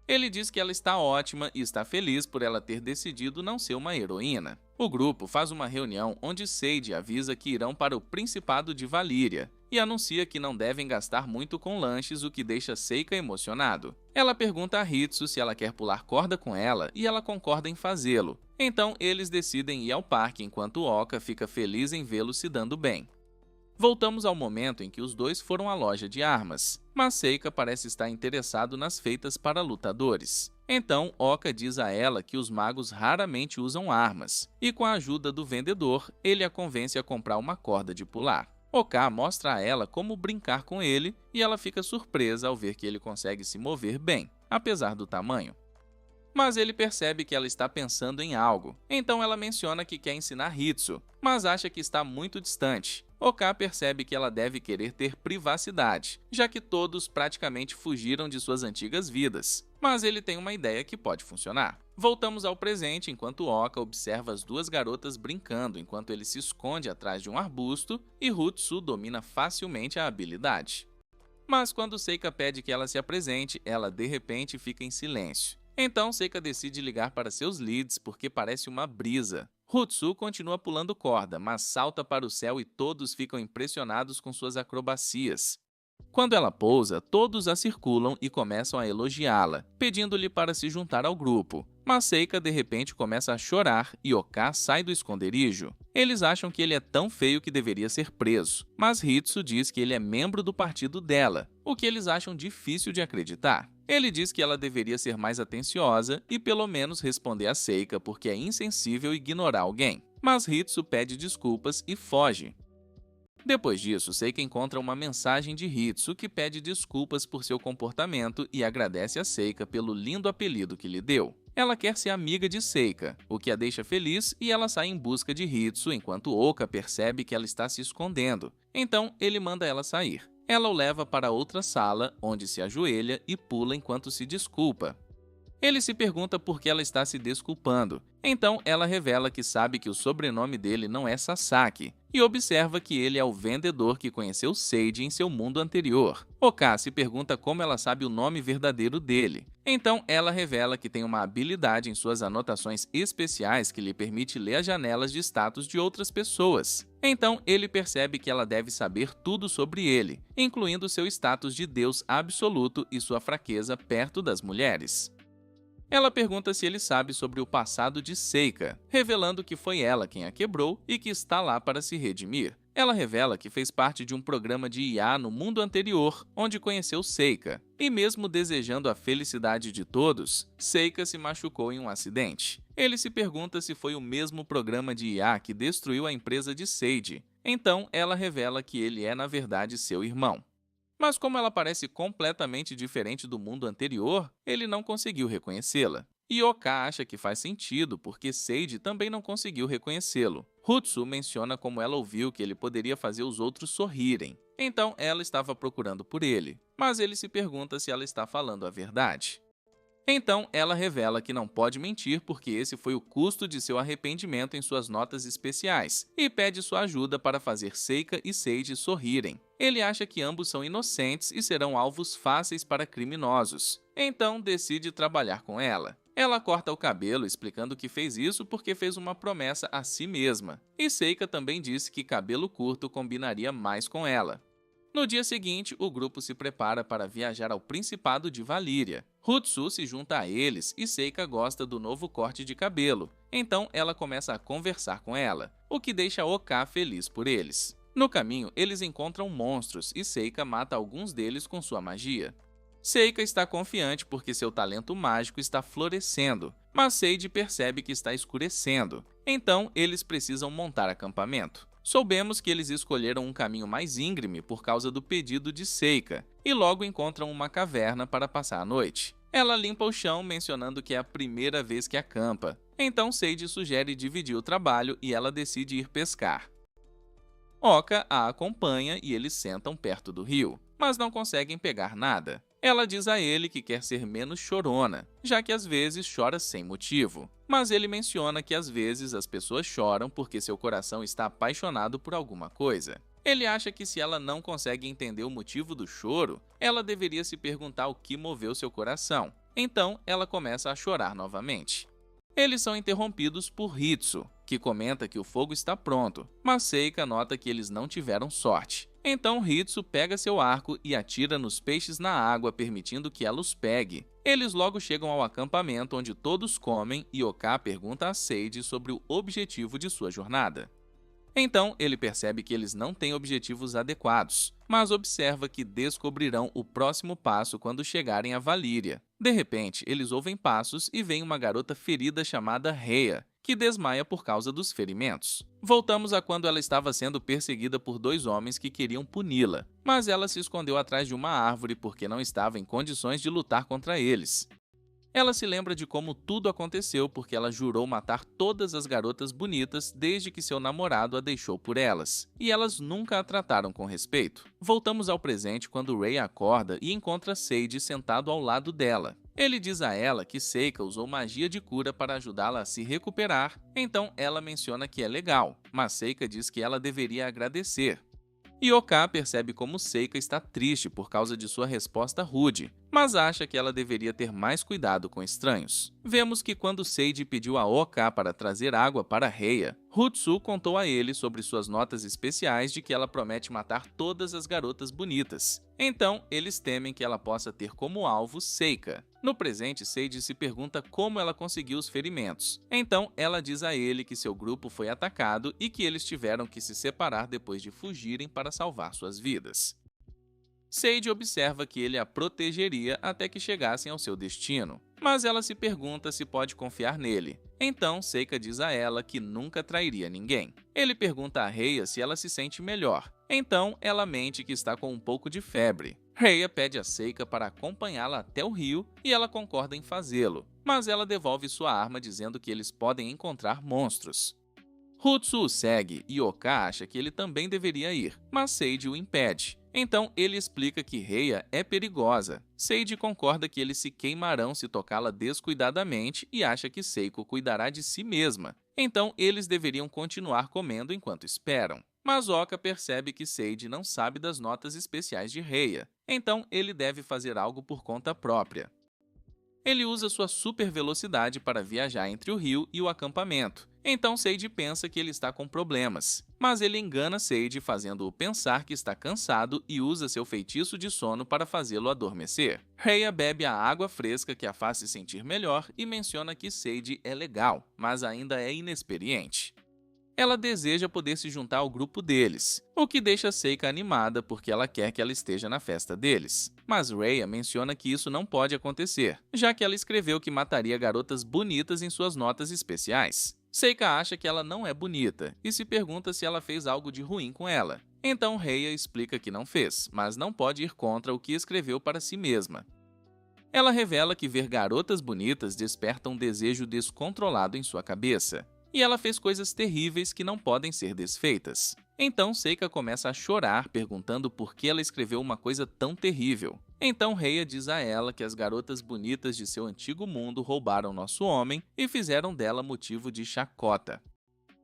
Ele diz que ela está ótima e está feliz por ela ter decidido não ser uma heroína. O grupo faz uma reunião onde Sage avisa que irão para o Principado de Valíria e anuncia que não devem gastar muito com lanches, o que deixa Seika emocionado. Ela pergunta a Hitsu se ela quer pular corda com ela e ela concorda em fazê-lo. Então eles decidem ir ao parque enquanto Oka fica feliz em vê-lo se dando bem. Voltamos ao momento em que os dois foram à loja de armas, mas Seika parece estar interessado nas feitas para lutadores. Então, Oka diz a ela que os magos raramente usam armas, e com a ajuda do vendedor, ele a convence a comprar uma corda de pular. Oka mostra a ela como brincar com ele, e ela fica surpresa ao ver que ele consegue se mover bem, apesar do tamanho. Mas ele percebe que ela está pensando em algo, então ela menciona que quer ensinar Hitsu, mas acha que está muito distante. Oka percebe que ela deve querer ter privacidade, já que todos praticamente fugiram de suas antigas vidas, mas ele tem uma ideia que pode funcionar. Voltamos ao presente enquanto Oka observa as duas garotas brincando enquanto ele se esconde atrás de um arbusto e Hutsu domina facilmente a habilidade. Mas quando Seika pede que ela se apresente, ela de repente fica em silêncio. Então Seika decide ligar para seus leads porque parece uma brisa. Hutsu continua pulando corda, mas salta para o céu e todos ficam impressionados com suas acrobacias. Quando ela pousa, todos a circulam e começam a elogiá-la, pedindo-lhe para se juntar ao grupo. Mas Seika de repente começa a chorar e Oka sai do esconderijo. Eles acham que ele é tão feio que deveria ser preso, mas Hitsu diz que ele é membro do partido dela, o que eles acham difícil de acreditar. Ele diz que ela deveria ser mais atenciosa e pelo menos responder a Seika porque é insensível ignorar alguém. Mas Hitsu pede desculpas e foge. Depois disso, Seika encontra uma mensagem de Hitsu que pede desculpas por seu comportamento e agradece a Seika pelo lindo apelido que lhe deu. Ela quer ser amiga de Seika, o que a deixa feliz, e ela sai em busca de Hitsu enquanto Oka percebe que ela está se escondendo. Então ele manda ela sair. Ela o leva para outra sala, onde se ajoelha e pula enquanto se desculpa. Ele se pergunta por que ela está se desculpando. Então ela revela que sabe que o sobrenome dele não é Sasaki, e observa que ele é o vendedor que conheceu Sage em seu mundo anterior. Oka se pergunta como ela sabe o nome verdadeiro dele. Então ela revela que tem uma habilidade em suas anotações especiais que lhe permite ler as janelas de status de outras pessoas. Então ele percebe que ela deve saber tudo sobre ele, incluindo seu status de Deus absoluto e sua fraqueza perto das mulheres. Ela pergunta se ele sabe sobre o passado de Seika, revelando que foi ela quem a quebrou e que está lá para se redimir. Ela revela que fez parte de um programa de IA no mundo anterior, onde conheceu Seika. E mesmo desejando a felicidade de todos, Seika se machucou em um acidente. Ele se pergunta se foi o mesmo programa de IA que destruiu a empresa de Sage. Então, ela revela que ele é, na verdade, seu irmão. Mas como ela parece completamente diferente do mundo anterior, ele não conseguiu reconhecê-la. Yoka acha que faz sentido, porque Sage também não conseguiu reconhecê-lo. Hutsu menciona como ela ouviu que ele poderia fazer os outros sorrirem. Então ela estava procurando por ele, mas ele se pergunta se ela está falando a verdade. Então, ela revela que não pode mentir porque esse foi o custo de seu arrependimento em suas notas especiais e pede sua ajuda para fazer Seika e Sage sorrirem. Ele acha que ambos são inocentes e serão alvos fáceis para criminosos. Então, decide trabalhar com ela. Ela corta o cabelo explicando que fez isso porque fez uma promessa a si mesma. E Seika também disse que cabelo curto combinaria mais com ela. No dia seguinte, o grupo se prepara para viajar ao Principado de Valíria. Hutsu se junta a eles e Seika gosta do novo corte de cabelo, então ela começa a conversar com ela, o que deixa Oka feliz por eles. No caminho, eles encontram monstros e Seika mata alguns deles com sua magia. Seika está confiante porque seu talento mágico está florescendo, mas Sage percebe que está escurecendo, então eles precisam montar acampamento. Soubemos que eles escolheram um caminho mais íngreme por causa do pedido de Seika, e logo encontram uma caverna para passar a noite. Ela limpa o chão, mencionando que é a primeira vez que acampa. Então Sage sugere dividir o trabalho e ela decide ir pescar. Oka a acompanha e eles sentam perto do rio, mas não conseguem pegar nada. Ela diz a ele que quer ser menos chorona, já que às vezes chora sem motivo. Mas ele menciona que às vezes as pessoas choram porque seu coração está apaixonado por alguma coisa. Ele acha que se ela não consegue entender o motivo do choro, ela deveria se perguntar o que moveu seu coração. Então, ela começa a chorar novamente. Eles são interrompidos por Hitsu, que comenta que o fogo está pronto, mas Seika nota que eles não tiveram sorte. Então Hitsu pega seu arco e atira nos peixes na água, permitindo que ela os pegue. Eles logo chegam ao acampamento onde todos comem e Oka pergunta a Sage sobre o objetivo de sua jornada. Então ele percebe que eles não têm objetivos adequados, mas observa que descobrirão o próximo passo quando chegarem a Valíria. De repente, eles ouvem passos e veem uma garota ferida chamada Rhea, que desmaia por causa dos ferimentos. Voltamos a quando ela estava sendo perseguida por dois homens que queriam puni-la, mas ela se escondeu atrás de uma árvore porque não estava em condições de lutar contra eles. Ela se lembra de como tudo aconteceu porque ela jurou matar todas as garotas bonitas desde que seu namorado a deixou por elas, e elas nunca a trataram com respeito. Voltamos ao presente quando Rei acorda e encontra Sage sentado ao lado dela. Ele diz a ela que Seika usou magia de cura para ajudá-la a se recuperar, então ela menciona que é legal, mas Seika diz que ela deveria agradecer. Yoka percebe como Seika está triste por causa de sua resposta rude, mas acha que ela deveria ter mais cuidado com estranhos. Vemos que quando Sage pediu a Oka para trazer água para Rhea, Hutsu contou a ele sobre suas notas especiais de que ela promete matar todas as garotas bonitas. Então, eles temem que ela possa ter como alvo Seika. No presente, Sage se pergunta como ela conseguiu os ferimentos. Então, ela diz a ele que seu grupo foi atacado e que eles tiveram que se separar depois de fugirem para salvar suas vidas. Sage observa que ele a protegeria até que chegassem ao seu destino, mas ela se pergunta se pode confiar nele. Então, Seika diz a ela que nunca trairia ninguém. Ele pergunta a Rhea se ela se sente melhor. Então, ela mente que está com um pouco de febre. Rhea pede a Seika para acompanhá-la até o rio e ela concorda em fazê-lo, mas ela devolve sua arma dizendo que eles podem encontrar monstros. Hutsu o segue e Oka acha que ele também deveria ir, mas Sage o impede. Então ele explica que Rhea é perigosa. Sage concorda que eles se queimarão se tocá-la descuidadamente e acha que Seiko cuidará de si mesma. Então eles deveriam continuar comendo enquanto esperam. Mas Oka percebe que Sage não sabe das notas especiais de Rhea. Então ele deve fazer algo por conta própria. Ele usa sua super velocidade para viajar entre o rio e o acampamento, Então Sage pensa que ele está com problemas, mas ele engana Sage fazendo-o pensar que está cansado e usa seu feitiço de sono para fazê-lo adormecer. Rhea bebe a água fresca que a faz se sentir melhor e menciona que Sage é legal, mas ainda é inexperiente. Ela deseja poder se juntar ao grupo deles, o que deixa Seika animada porque ela quer que ela esteja na festa deles. Mas Rhea menciona que isso não pode acontecer, já que ela escreveu que mataria garotas bonitas em suas notas especiais. Seika acha que ela não é bonita e se pergunta se ela fez algo de ruim com ela. Então Rhea explica que não fez, mas não pode ir contra o que escreveu para si mesma. Ela revela que ver garotas bonitas desperta um desejo descontrolado em sua cabeça. E ela fez coisas terríveis que não podem ser desfeitas. Então Seika começa a chorar, perguntando por que ela escreveu uma coisa tão terrível. Então Rhea diz a ela que as garotas bonitas de seu antigo mundo roubaram nosso homem e fizeram dela motivo de chacota.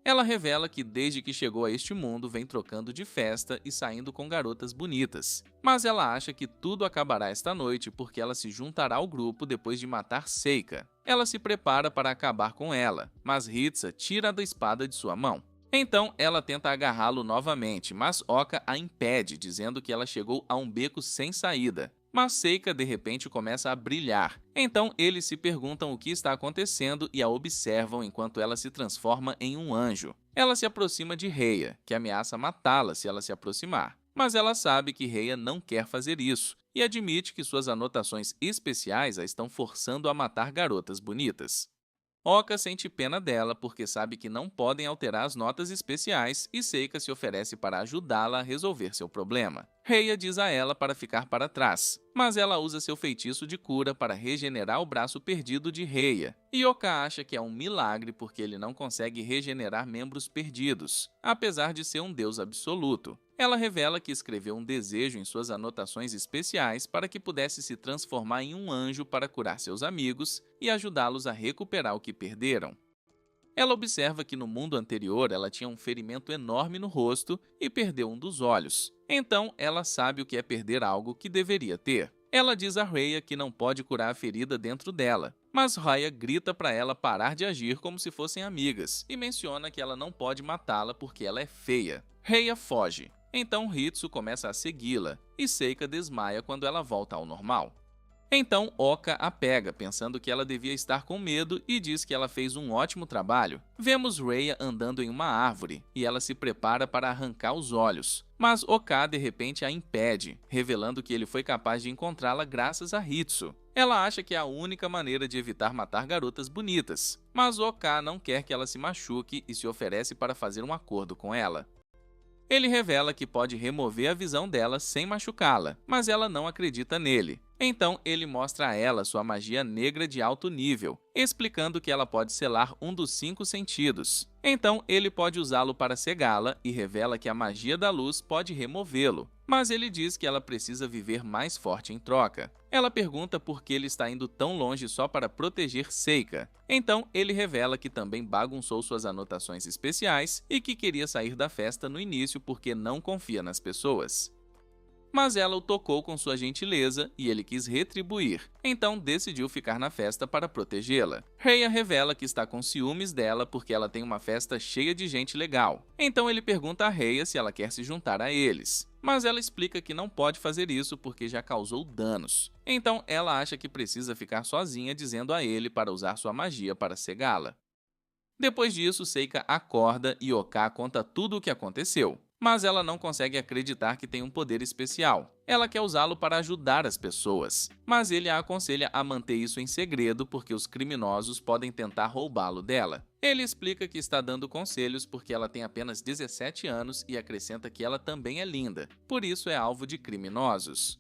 Ela revela que desde que chegou a este mundo vem trocando de festa e saindo com garotas bonitas. Mas ela acha que tudo acabará esta noite porque ela se juntará ao grupo depois de matar Seika. Ela se prepara para acabar com ela, mas Hitsa tira a espada de sua mão. Então ela tenta agarrá-lo novamente, mas Oka a impede, dizendo que ela chegou a um beco sem saída. Mas Seika de repente começa a brilhar. Então eles se perguntam o que está acontecendo e a observam enquanto ela se transforma em um anjo. Ela se aproxima de Rhea, que ameaça matá-la se ela se aproximar. Mas ela sabe que Rhea não quer fazer isso e admite que suas anotações especiais a estão forçando a matar garotas bonitas. Oka sente pena dela porque sabe que não podem alterar as notas especiais e Seika se oferece para ajudá-la a resolver seu problema. Rhea diz a ela para ficar para trás, mas ela usa seu feitiço de cura para regenerar o braço perdido de Rhea. E Oka acha que é um milagre porque ele não consegue regenerar membros perdidos, apesar de ser um deus absoluto. Ela revela que escreveu um desejo em suas anotações especiais para que pudesse se transformar em um anjo para curar seus amigos e ajudá-los a recuperar o que perderam. Ela observa que no mundo anterior ela tinha um ferimento enorme no rosto e perdeu um dos olhos. Então ela sabe o que é perder algo que deveria ter. Ela diz a Rhea que não pode curar a ferida dentro dela, mas Rhea grita para ela parar de agir como se fossem amigas e menciona que ela não pode matá-la porque ela é feia. Rhea foge. Então Hitsu começa a segui-la e Seika desmaia quando ela volta ao normal. Então Oka a pega, pensando que ela devia estar com medo e diz que ela fez um ótimo trabalho. Vemos Rhea andando em uma árvore e ela se prepara para arrancar os olhos, mas Oka de repente a impede, revelando que ele foi capaz de encontrá-la graças a Hitsu. Ela acha que é a única maneira de evitar matar garotas bonitas, mas Oka não quer que ela se machuque e se oferece para fazer um acordo com ela. Ele revela que pode remover a visão dela sem machucá-la, mas ela não acredita nele. Então ele mostra a ela sua magia negra de alto nível, explicando que ela pode selar um dos 5 sentidos. Então ele pode usá-lo para cegá-la e revela que a magia da luz pode removê-lo, mas ele diz que ela precisa viver mais forte em troca. Ela pergunta por que ele está indo tão longe só para proteger Seika. Então ele revela que também bagunçou suas anotações especiais e que queria sair da festa no início porque não confia nas pessoas. Mas ela o tocou com sua gentileza e ele quis retribuir, então decidiu ficar na festa para protegê-la. Rhea revela que está com ciúmes dela porque ela tem uma festa cheia de gente legal. Então ele pergunta a Rhea se ela quer se juntar a eles, mas ela explica que não pode fazer isso porque já causou danos. Então ela acha que precisa ficar sozinha, dizendo a ele para usar sua magia para cegá-la. Depois disso, Seika acorda e Oka conta tudo o que aconteceu. Mas ela não consegue acreditar que tem um poder especial. Ela quer usá-lo para ajudar as pessoas, mas ele a aconselha a manter isso em segredo porque os criminosos podem tentar roubá-lo dela. Ele explica que está dando conselhos porque ela tem apenas 17 anos e acrescenta que ela também é linda, por isso é alvo de criminosos.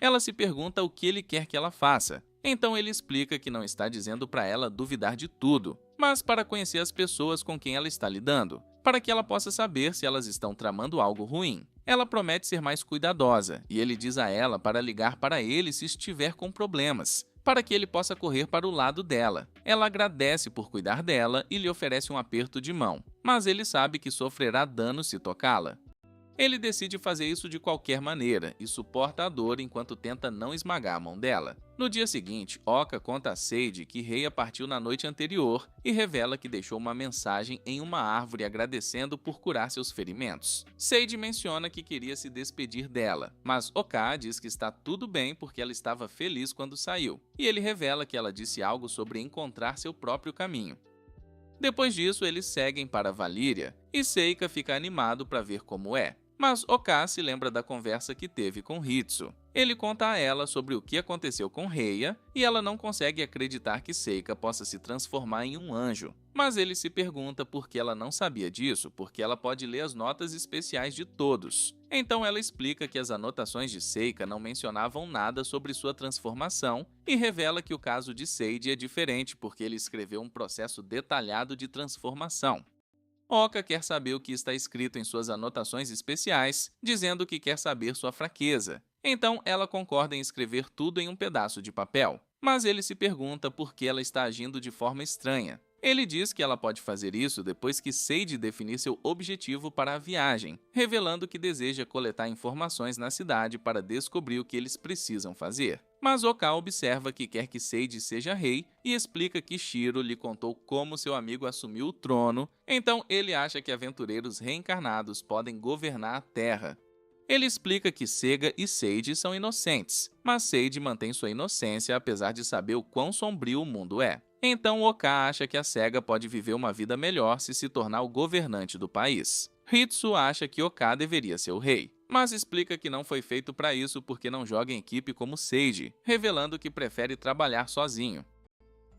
Ela se pergunta o que ele quer que ela faça. Então ele explica que não está dizendo para ela duvidar de tudo, mas para conhecer as pessoas com quem ela está lidando, para que ela possa saber se elas estão tramando algo ruim. Ela promete ser mais cuidadosa, e ele diz a ela para ligar para ele se estiver com problemas, para que ele possa correr para o lado dela. Ela agradece por cuidar dela e lhe oferece um aperto de mão, mas ele sabe que sofrerá dano se tocá-la. Ele decide fazer isso de qualquer maneira e suporta a dor enquanto tenta não esmagar a mão dela. No dia seguinte, Oka conta a Sage que Reia partiu na noite anterior e revela que deixou uma mensagem em uma árvore agradecendo por curar seus ferimentos. Sage menciona que queria se despedir dela, mas Oka diz que está tudo bem porque ela estava feliz quando saiu, e ele revela que ela disse algo sobre encontrar seu próprio caminho. Depois disso, eles seguem para Valíria e Seika fica animado para ver como é. Mas Oka se lembra da conversa que teve com Hitsu. Ele conta a ela sobre o que aconteceu com Reia e ela não consegue acreditar que Seika possa se transformar em um anjo. Mas ele se pergunta por que ela não sabia disso, porque ela pode ler as notas especiais de todos. Então ela explica que as anotações de Seika não mencionavam nada sobre sua transformação e revela que o caso de Sage é diferente porque ele escreveu um processo detalhado de transformação. Oka quer saber o que está escrito em suas anotações especiais, dizendo que quer saber sua fraqueza. Então ela concorda em escrever tudo em um pedaço de papel. Mas ele se pergunta por que ela está agindo de forma estranha. Ele diz que ela pode fazer isso depois que Sage definir seu objetivo para a viagem, revelando que deseja coletar informações na cidade para descobrir o que eles precisam fazer. Mas Oka observa que quer que Sage seja rei e explica que Shiro lhe contou como seu amigo assumiu o trono, então ele acha que aventureiros reencarnados podem governar a Terra. Ele explica que Sega e Sage são inocentes, mas Sage mantém sua inocência apesar de saber o quão sombrio o mundo é. Então Oka acha que a Sega pode viver uma vida melhor se tornar o governante do país. Hitsu acha que Oka deveria ser o rei, mas explica que não foi feito para isso porque não joga em equipe como Sage, revelando que prefere trabalhar sozinho.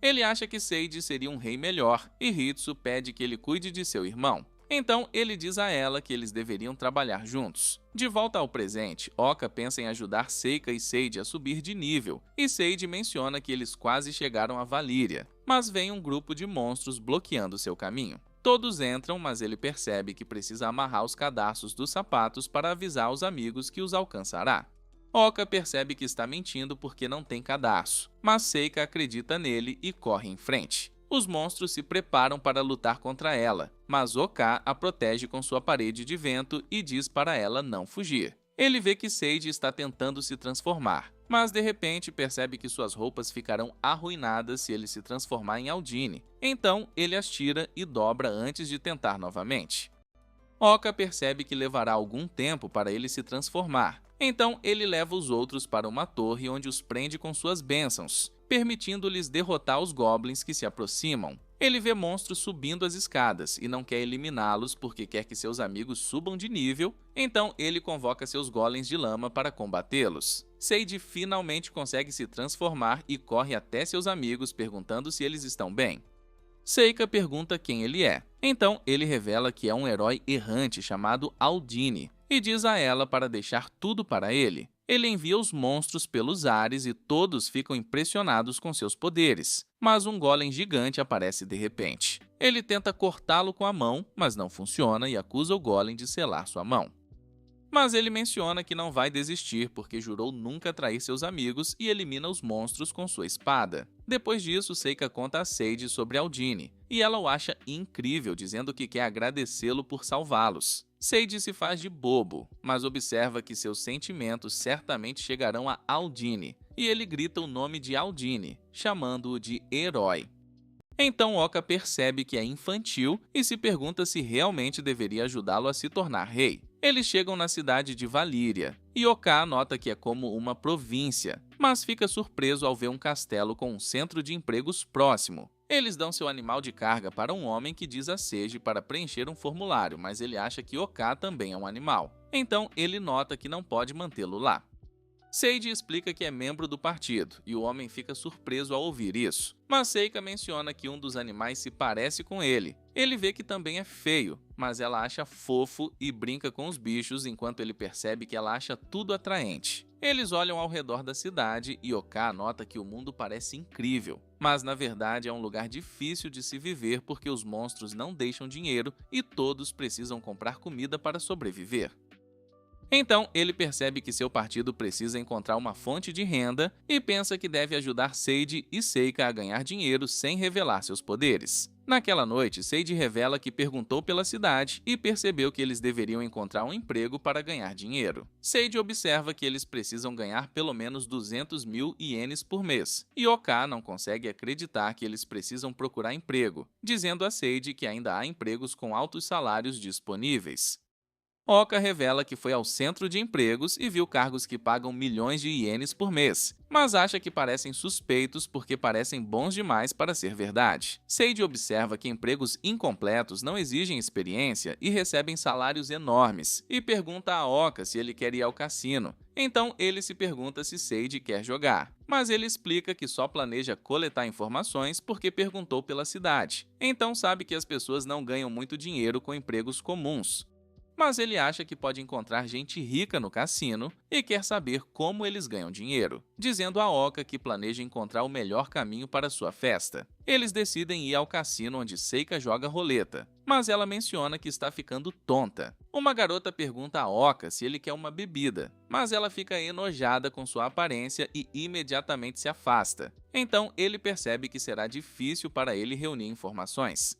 Ele acha que Sage seria um rei melhor e Hitsu pede que ele cuide de seu irmão. Então ele diz a ela que eles deveriam trabalhar juntos. De volta ao presente, Oka pensa em ajudar Seika e Sage a subir de nível, e Sage menciona que eles quase chegaram a Valíria, mas vem um grupo de monstros bloqueando seu caminho. Todos entram, mas ele percebe que precisa amarrar os cadarços dos sapatos para avisar os amigos que os alcançará. Oka percebe que está mentindo porque não tem cadarço, mas Seika acredita nele e corre em frente. Os monstros se preparam para lutar contra ela, mas Oka a protege com sua parede de vento e diz para ela não fugir. Ele vê que Sage está tentando se transformar, mas de repente percebe que suas roupas ficarão arruinadas se ele se transformar em Aldine. Então ele as tira e dobra antes de tentar novamente. Oka percebe que levará algum tempo para ele se transformar, então ele leva os outros para uma torre onde os prende com suas bênçãos, permitindo-lhes derrotar os goblins que se aproximam. Ele vê monstros subindo as escadas e não quer eliminá-los porque quer que seus amigos subam de nível, então ele convoca seus golems de lama para combatê-los. Sage finalmente consegue se transformar e corre até seus amigos perguntando se eles estão bem. Seika pergunta quem ele é, então ele revela que é um herói errante chamado Aldine e diz a ela para deixar tudo para ele. Ele envia os monstros pelos ares e todos ficam impressionados com seus poderes, mas um golem gigante aparece de repente. Ele tenta cortá-lo com a mão, mas não funciona e acusa o golem de selar sua mão. Mas ele menciona que não vai desistir porque jurou nunca trair seus amigos e elimina os monstros com sua espada. Depois disso, Seika conta a Sage sobre Aldine, e ela o acha incrível, dizendo que quer agradecê-lo por salvá-los. Sage se faz de bobo, mas observa que seus sentimentos certamente chegarão a Aldine, e ele grita o nome de Aldine, chamando-o de herói. Então Oka percebe que é infantil e se pergunta se realmente deveria ajudá-lo a se tornar rei. Eles chegam na cidade de Valíria, e Oka nota que é como uma província, mas fica surpreso ao ver um castelo com um centro de empregos próximo. Eles dão seu animal de carga para um homem que diz a Sage para preencher um formulário, mas ele acha que Oka também é um animal. Então ele nota que não pode mantê-lo lá. Sage explica que é membro do partido, e o homem fica surpreso ao ouvir isso. Mas Seika menciona que um dos animais se parece com ele. Ele vê que também é feio, mas ela acha fofo e brinca com os bichos enquanto ele percebe que ela acha tudo atraente. Eles olham ao redor da cidade e Oka nota que o mundo parece incrível, mas na verdade é um lugar difícil de se viver porque os monstros não deixam dinheiro e todos precisam comprar comida para sobreviver. Então, ele percebe que seu partido precisa encontrar uma fonte de renda e pensa que deve ajudar Sage e Seika a ganhar dinheiro sem revelar seus poderes. Naquela noite, Sage revela que perguntou pela cidade e percebeu que eles deveriam encontrar um emprego para ganhar dinheiro. Sage observa que eles precisam ganhar pelo menos 200 mil ienes por mês, e Oka não consegue acreditar que eles precisam procurar emprego, dizendo a Sage que ainda há empregos com altos salários disponíveis. Oka revela que foi ao centro de empregos e viu cargos que pagam milhões de ienes por mês, mas acha que parecem suspeitos porque parecem bons demais para ser verdade. Sage observa que empregos incompletos não exigem experiência e recebem salários enormes, e pergunta a Oka se ele quer ir ao cassino. Então ele se pergunta se Sage quer jogar, mas ele explica que só planeja coletar informações porque perguntou pela cidade. Então sabe que as pessoas não ganham muito dinheiro com empregos comuns. Mas ele acha que pode encontrar gente rica no cassino e quer saber como eles ganham dinheiro, dizendo a Oka que planeja encontrar o melhor caminho para sua festa. Eles decidem ir ao cassino onde Seika joga roleta, mas ela menciona que está ficando tonta. Uma garota pergunta a Oka se ele quer uma bebida, mas ela fica enojada com sua aparência e imediatamente se afasta. Então ele percebe que será difícil para ele reunir informações.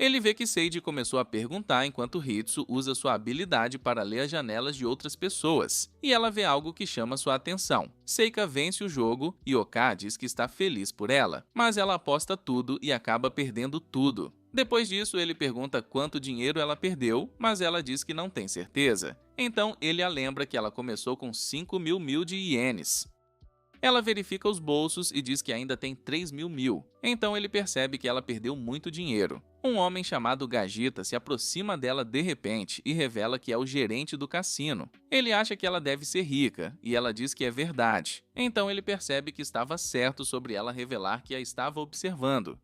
Ele vê que Sage começou a perguntar enquanto Hitsu usa sua habilidade para ler as janelas de outras pessoas, e ela vê algo que chama sua atenção. Seika vence o jogo e Oka diz que está feliz por ela, mas ela aposta tudo e acaba perdendo tudo. Depois disso, ele pergunta quanto dinheiro ela perdeu, mas ela diz que não tem certeza. Então ele a lembra que ela começou com 5 mil de ienes. Ela verifica os bolsos e diz que ainda tem 3 mil. Então ele percebe que ela perdeu muito dinheiro. Um homem chamado Gajita se aproxima dela de repente e revela que é o gerente do cassino. Ele acha que ela deve ser rica e ela diz que é verdade. Então ele percebe que estava certo sobre ela revelar que a estava observando.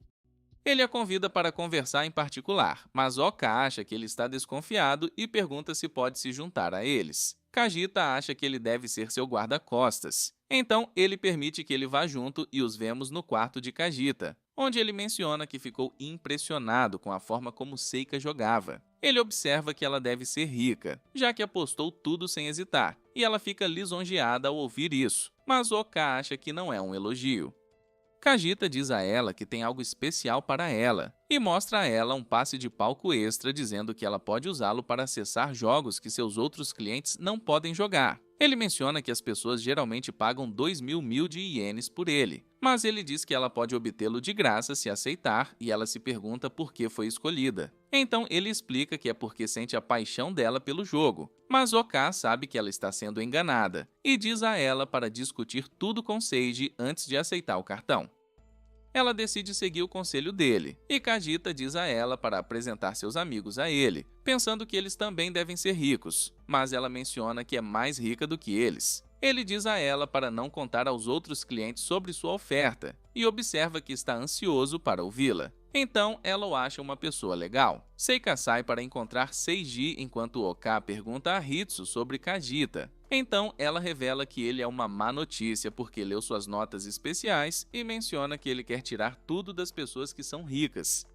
Ele a convida para conversar em particular, mas Oka acha que ele está desconfiado e pergunta se pode se juntar a eles. Kajita acha que ele deve ser seu guarda-costas. Então, ele permite que ele vá junto e os vemos no quarto de Kajita, onde ele menciona que ficou impressionado com a forma como Seika jogava. Ele observa que ela deve ser rica, já que apostou tudo sem hesitar, e ela fica lisonjeada ao ouvir isso, mas Oka acha que não é um elogio. Kajita diz a ela que tem algo especial para ela e mostra a ela um passe de palco extra dizendo que ela pode usá-lo para acessar jogos que seus outros clientes não podem jogar. Ele menciona que as pessoas geralmente pagam 2 mil de ienes por ele, mas ele diz que ela pode obtê-lo de graça se aceitar e ela se pergunta por que foi escolhida. Então ele explica que é porque sente a paixão dela pelo jogo, mas Oka sabe que ela está sendo enganada e diz a ela para discutir tudo com Sage antes de aceitar o cartão. Ela decide seguir o conselho dele, e Kajita diz a ela para apresentar seus amigos a ele, pensando que eles também devem ser ricos, mas ela menciona que é mais rica do que eles. Ele diz a ela para não contar aos outros clientes sobre sua oferta, e observa que está ansioso para ouvi-la. Então, ela o acha uma pessoa legal. Seika sai para encontrar Seiji enquanto Oka pergunta a Hitsu sobre Kajita. Então, ela revela que ele é uma má notícia porque leu suas notas especiais e menciona que ele quer tirar tudo das pessoas que são ricas.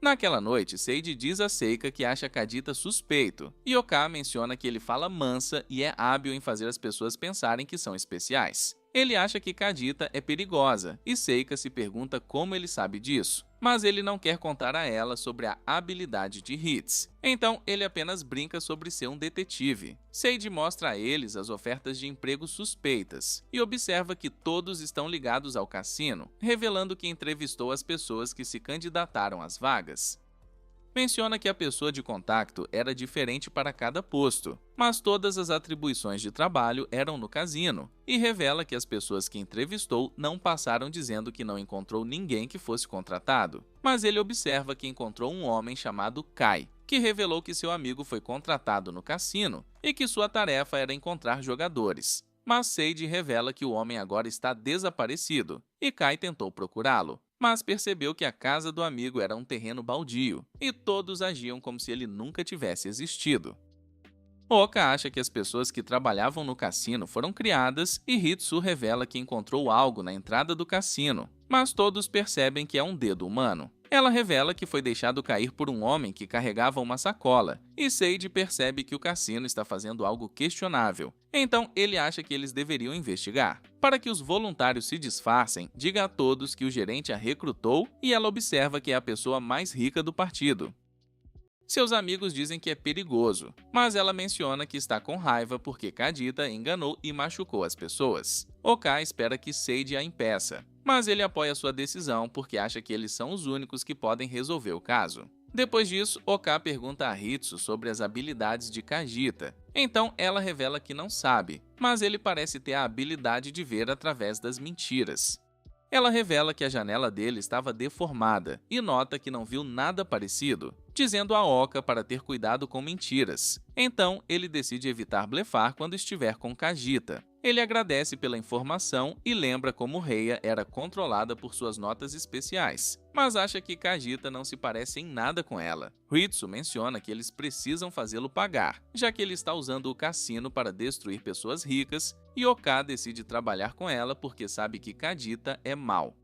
Naquela noite, Seiji diz a Seika que acha Kajita suspeito, e Oka menciona que ele fala mansa e é hábil em fazer as pessoas pensarem que são especiais. Ele acha que Kajita é perigosa, e Seika se pergunta como ele sabe disso, mas ele não quer contar a ela sobre a habilidade de Hits. Então, ele apenas brinca sobre ser um detetive. Seiji mostra a eles as ofertas de emprego suspeitas, e observa que todos estão ligados ao cassino, revelando que entrevistou as pessoas que se candidataram às vagas. Menciona que a pessoa de contato era diferente para cada posto, mas todas as atribuições de trabalho eram no cassino, e revela que as pessoas que entrevistou não passaram dizendo que não encontrou ninguém que fosse contratado. Mas ele observa que encontrou um homem chamado Kai, que revelou que seu amigo foi contratado no cassino e que sua tarefa era encontrar jogadores. Mas Sage revela que o homem agora está desaparecido, e Kai tentou procurá-lo, mas percebeu que a casa do amigo era um terreno baldio, e todos agiam como se ele nunca tivesse existido. Oka acha que as pessoas que trabalhavam no cassino foram criadas e Hitsu revela que encontrou algo na entrada do cassino, mas todos percebem que é um dedo humano. Ela revela que foi deixado cair por um homem que carregava uma sacola, e Sage percebe que o cassino está fazendo algo questionável. Então ele acha que eles deveriam investigar. Para que os voluntários se disfarcem, diga a todos que o gerente a recrutou e ela observa que é a pessoa mais rica do partido. Seus amigos dizem que é perigoso, mas ela menciona que está com raiva porque Kadita enganou e machucou as pessoas. Oka espera que Sage a impeça, mas ele apoia sua decisão porque acha que eles são os únicos que podem resolver o caso. Depois disso, Oka pergunta a Hitsu sobre as habilidades de Kadita. Então ela revela que não sabe, mas ele parece ter a habilidade de ver através das mentiras. Ela revela que a janela dele estava deformada e nota que não viu nada parecido, dizendo a Oka para ter cuidado com mentiras. Então, ele decide evitar blefar quando estiver com Kadita. Ele agradece pela informação e lembra como Reia era controlada por suas notas especiais, mas acha que Kadita não se parece em nada com ela. Hitsu menciona que eles precisam fazê-lo pagar, já que ele está usando o cassino para destruir pessoas ricas, e Oka decide trabalhar com ela porque sabe que Kadita é mau.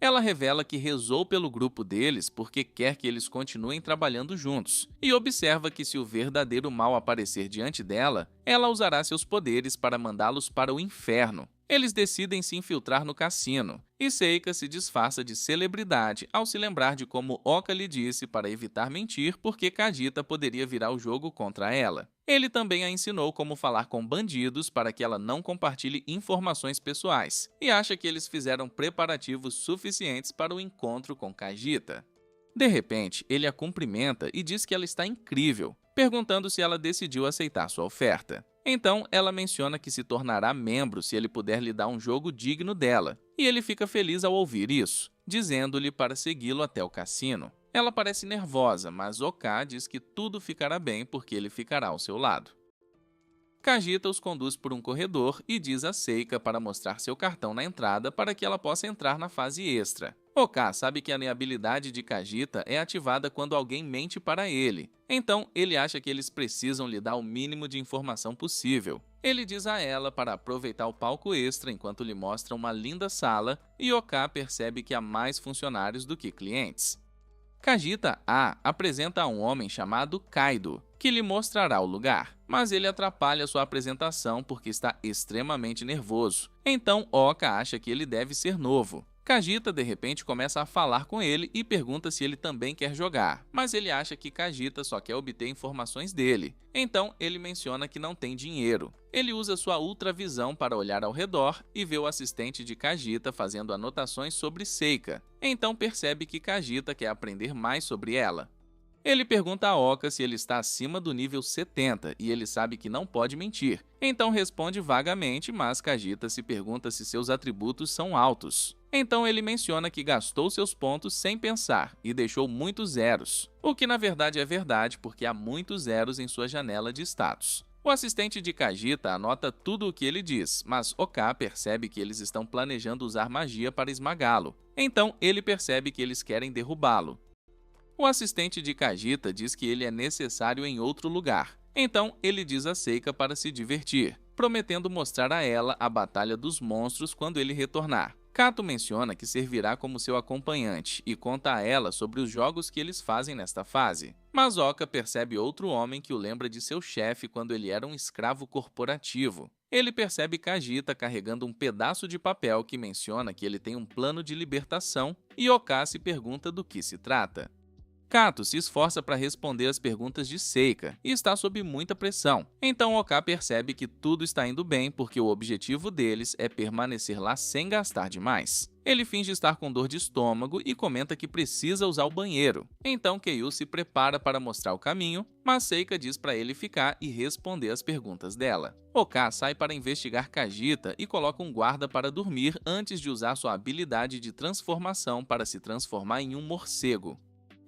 Ela revela que rezou pelo grupo deles porque quer que eles continuem trabalhando juntos, e observa que se o verdadeiro mal aparecer diante dela, ela usará seus poderes para mandá-los para o inferno. Eles decidem se infiltrar no cassino, e Seika se disfarça de celebridade ao se lembrar de como Oka lhe disse para evitar mentir porque Kadita poderia virar o jogo contra ela. Ele também a ensinou como falar com bandidos para que ela não compartilhe informações pessoais, e acha que eles fizeram preparativos suficientes para o encontro com Kadita. De repente, ele a cumprimenta e diz que ela está incrível, perguntando se ela decidiu aceitar sua oferta. Então, ela menciona que se tornará membro se ele puder lhe dar um jogo digno dela, e ele fica feliz ao ouvir isso, dizendo-lhe para segui-lo até o cassino. Ela parece nervosa, mas Oka diz que tudo ficará bem porque ele ficará ao seu lado. Kadita os conduz por um corredor e diz a Seika para mostrar seu cartão na entrada para que ela possa entrar na fase extra. Oka sabe que a habilidade de Kadita é ativada quando alguém mente para ele, então ele acha que eles precisam lhe dar o mínimo de informação possível. Ele diz a ela para aproveitar o palco extra enquanto lhe mostra uma linda sala, e Oka percebe que há mais funcionários do que clientes. Kadita apresenta a um homem chamado Kaido, que lhe mostrará o lugar, mas ele atrapalha sua apresentação porque está extremamente nervoso. Então Oka acha que ele deve ser novo. Kadita de repente começa a falar com ele e pergunta se ele também quer jogar, mas ele acha que Kadita só quer obter informações dele. Então ele menciona que não tem dinheiro. Ele usa sua ultravisão para olhar ao redor e vê o assistente de Kadita fazendo anotações sobre Seika. Então percebe que Kadita quer aprender mais sobre ela. Ele pergunta a Oka se ele está acima do nível 70 e ele sabe que não pode mentir. Então responde vagamente, mas Kadita se pergunta se seus atributos são altos. Então ele menciona que gastou seus pontos sem pensar e deixou muitos zeros, o que na verdade é verdade porque há muitos zeros em sua janela de status. O assistente de Kadita anota tudo o que ele diz, mas Oka percebe que eles estão planejando usar magia para esmagá-lo. Então ele percebe que eles querem derrubá-lo. O assistente de Kadita diz que ele é necessário em outro lugar. Então ele diz a Seika para se divertir, prometendo mostrar a ela a batalha dos monstros quando ele retornar. Kato menciona que servirá como seu acompanhante e conta a ela sobre os jogos que eles fazem nesta fase. Mas Oka percebe outro homem que o lembra de seu chefe quando ele era um escravo corporativo. Ele percebe Kadita carregando um pedaço de papel que menciona que ele tem um plano de libertação e Oka se pergunta do que se trata. Kato se esforça para responder as perguntas de Seika e está sob muita pressão. Então Oka percebe que tudo está indo bem porque o objetivo deles é permanecer lá sem gastar demais. Ele finge estar com dor de estômago e comenta que precisa usar o banheiro. Então Keiyu se prepara para mostrar o caminho, mas Seika diz para ele ficar e responder as perguntas dela. Oka sai para investigar Kadita e coloca um guarda para dormir antes de usar sua habilidade de transformação para se transformar em um morcego.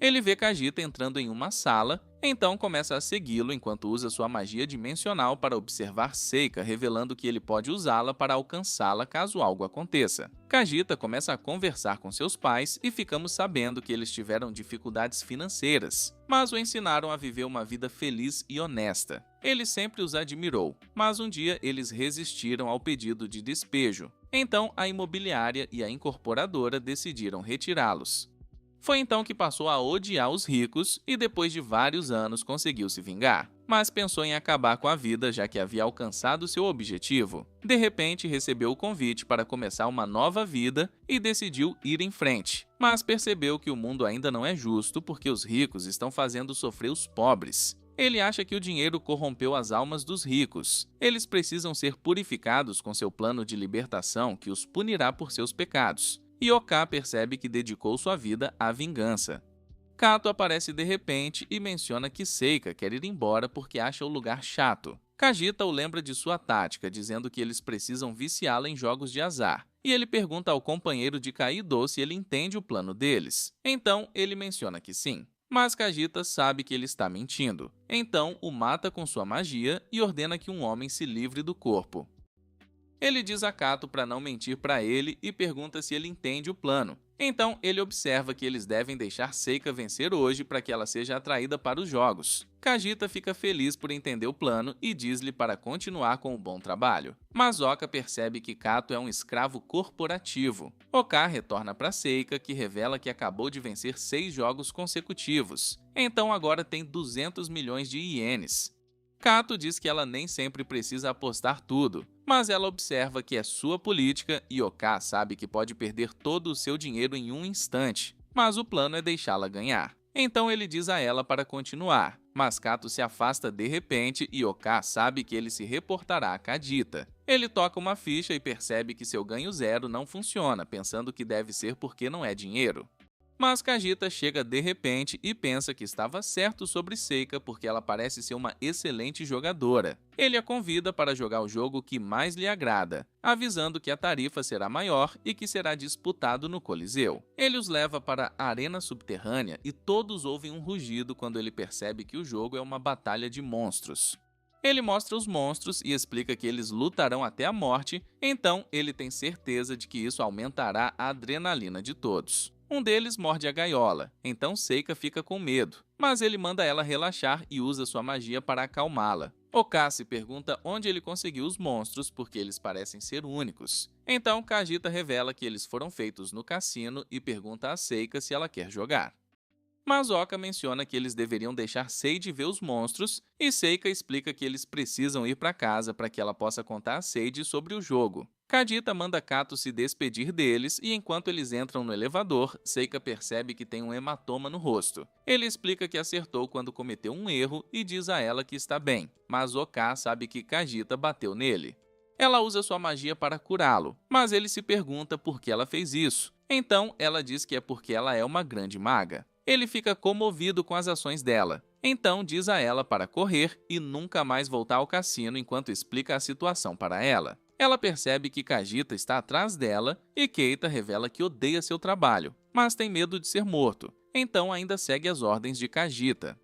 Ele vê Kadita entrando em uma sala, então começa a segui-lo enquanto usa sua magia dimensional para observar Seika, revelando que ele pode usá-la para alcançá-la caso algo aconteça. Kadita começa a conversar com seus pais e ficamos sabendo que eles tiveram dificuldades financeiras, mas o ensinaram a viver uma vida feliz e honesta. Ele sempre os admirou, mas um dia eles resistiram ao pedido de despejo. Então a imobiliária e a incorporadora decidiram retirá-los. Foi então que passou a odiar os ricos e depois de vários anos conseguiu se vingar. Mas pensou em acabar com a vida já que havia alcançado seu objetivo. De repente recebeu o convite para começar uma nova vida e decidiu ir em frente. Mas percebeu que o mundo ainda não é justo porque os ricos estão fazendo sofrer os pobres. Ele acha que o dinheiro corrompeu as almas dos ricos. Eles precisam ser purificados com seu plano de libertação que os punirá por seus pecados. E Oka percebe que dedicou sua vida à vingança. Kato aparece de repente e menciona que Seika quer ir embora porque acha o lugar chato. Kajita o lembra de sua tática, dizendo que eles precisam viciá-la em jogos de azar. E ele pergunta ao companheiro de Kaido se ele entende o plano deles. Então, ele menciona que sim. Mas Kajita sabe que ele está mentindo. Então, o mata com sua magia e ordena que um homem se livre do corpo. Ele diz a Kato para não mentir para ele e pergunta se ele entende o plano. Então, ele observa que eles devem deixar Seika vencer hoje para que ela seja atraída para os jogos. Kajita fica feliz por entender o plano e diz-lhe para continuar com o bom trabalho. Mas Oka percebe que Kato é um escravo corporativo. Oka retorna para Seika, que revela que acabou de vencer 6 jogos consecutivos. Então agora tem 200 milhões de ienes. Kato diz que ela nem sempre precisa apostar tudo, mas ela observa que é sua política e Oka sabe que pode perder todo o seu dinheiro em um instante, mas o plano é deixá-la ganhar. Então ele diz a ela para continuar, mas Kato se afasta de repente e Oka sabe que ele se reportará a Kadita. Ele toca uma ficha e percebe que seu ganho zero não funciona, pensando que deve ser porque não é dinheiro. Mas Kajita chega de repente e pensa que estava certo sobre Seika porque ela parece ser uma excelente jogadora. Ele a convida para jogar o jogo que mais lhe agrada, avisando que a tarifa será maior e que será disputado no Coliseu. Ele os leva para a arena subterrânea e todos ouvem um rugido quando ele percebe que o jogo é uma batalha de monstros. Ele mostra os monstros e explica que eles lutarão até a morte, então ele tem certeza de que isso aumentará a adrenalina de todos. Um deles morde a gaiola, então Seika fica com medo, mas ele manda ela relaxar e usa sua magia para acalmá-la. Oka se pergunta onde ele conseguiu os monstros porque eles parecem ser únicos. Então Kajita revela que eles foram feitos no cassino e pergunta a Seika se ela quer jogar. Mas Oka menciona que eles deveriam deixar Seiji ver os monstros e Seika explica que eles precisam ir para casa para que ela possa contar a Seiji sobre o jogo. Kadita manda Kato se despedir deles e enquanto eles entram no elevador, Seika percebe que tem um hematoma no rosto. Ele explica que acertou quando cometeu um erro e diz a ela que está bem, mas Oka sabe que Kajita bateu nele. Ela usa sua magia para curá-lo, mas ele se pergunta por que ela fez isso. Então ela diz que é porque ela é uma grande maga. Ele fica comovido com as ações dela. Então diz a ela para correr e nunca mais voltar ao cassino enquanto explica a situação para ela. Ela percebe que Kajita está atrás dela e Keita revela que odeia seu trabalho, mas tem medo de ser morto, então ainda segue as ordens de Kajita.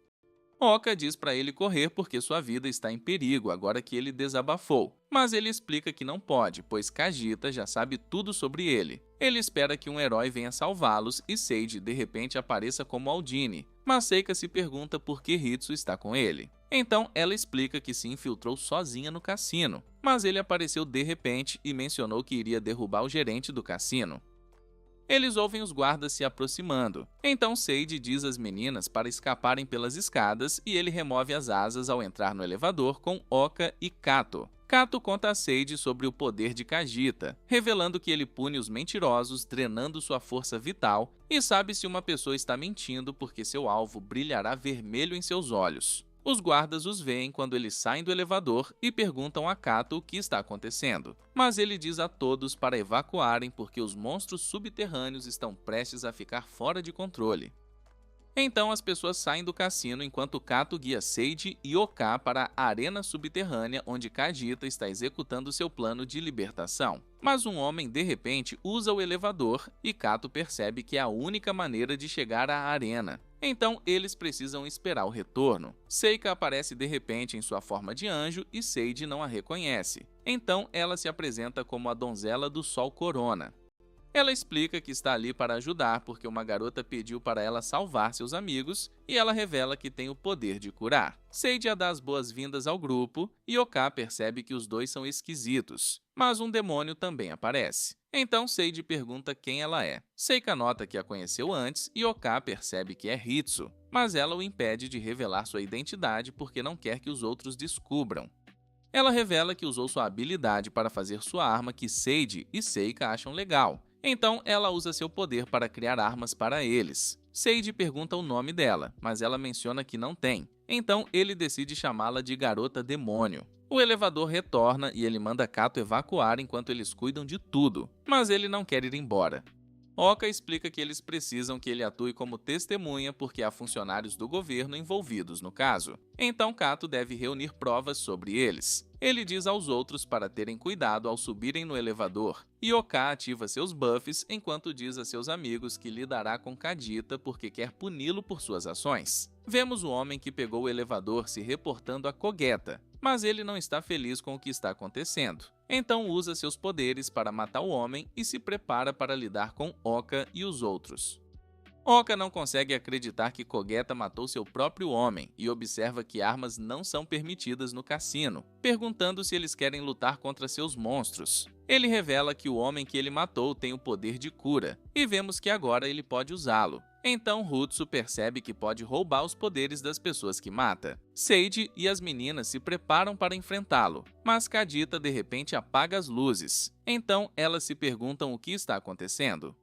Oka diz para ele correr porque sua vida está em perigo agora que ele desabafou, mas ele explica que não pode, pois Kajita já sabe tudo sobre ele. Ele espera que um herói venha salvá-los e Seiji de repente apareça como Aldine, mas Seika se pergunta por que Hitsu está com ele. Então ela explica que se infiltrou sozinha no cassino, mas ele apareceu de repente e mencionou que iria derrubar o gerente do cassino. Eles ouvem os guardas se aproximando. Então Seiji diz às meninas para escaparem pelas escadas e ele remove as asas ao entrar no elevador com Oka e Kato. Kato conta a Seiji sobre o poder de Kajita, revelando que ele pune os mentirosos, drenando sua força vital, e sabe se uma pessoa está mentindo porque seu alvo brilhará vermelho em seus olhos. Os guardas os veem quando eles saem do elevador e perguntam a Kato o que está acontecendo, mas ele diz a todos para evacuarem porque os monstros subterrâneos estão prestes a ficar fora de controle. Então as pessoas saem do cassino enquanto Kato guia Seiji e Oka para a arena subterrânea onde Kajita está executando seu plano de libertação. Mas um homem de repente usa o elevador e Kato percebe que é a única maneira de chegar à arena. Então eles precisam esperar o retorno. Seika aparece de repente em sua forma de anjo e Seiji não a reconhece. Então ela se apresenta como a donzela do Sol Corona. Ela explica que está ali para ajudar porque uma garota pediu para ela salvar seus amigos e ela revela que tem o poder de curar. Seiji a dá as boas-vindas ao grupo e Oka percebe que os dois são esquisitos, mas um demônio também aparece. Então Seiji pergunta quem ela é. Seika nota que a conheceu antes e Oka percebe que é Hitsu, mas ela o impede de revelar sua identidade porque não quer que os outros descubram. Ela revela que usou sua habilidade para fazer sua arma que Seiji e Seika acham legal. Então ela usa seu poder para criar armas para eles. Seiji pergunta o nome dela, mas ela menciona que não tem. Então ele decide chamá-la de Garota Demônio. O elevador retorna e ele manda Kato evacuar enquanto eles cuidam de tudo, mas ele não quer ir embora. Oka explica que eles precisam que ele atue como testemunha porque há funcionários do governo envolvidos no caso. Então Kato deve reunir provas sobre eles. Ele diz aos outros para terem cuidado ao subirem no elevador, e Oka ativa seus buffs enquanto diz a seus amigos que lidará com Kadita porque quer puni-lo por suas ações. Vemos o homem que pegou o elevador se reportando a Kogeta, mas ele não está feliz com o que está acontecendo. Então usa seus poderes para matar o homem e se prepara para lidar com Oka e os outros. Oka não consegue acreditar que Kogeta matou seu próprio homem e observa que armas não são permitidas no cassino, perguntando se eles querem lutar contra seus monstros. Ele revela que o homem que ele matou tem o poder de cura, e vemos que agora ele pode usá-lo. Então Hutsu percebe que pode roubar os poderes das pessoas que mata. Seiji e as meninas se preparam para enfrentá-lo, mas Kadita de repente apaga as luzes. Então elas se perguntam o que está acontecendo.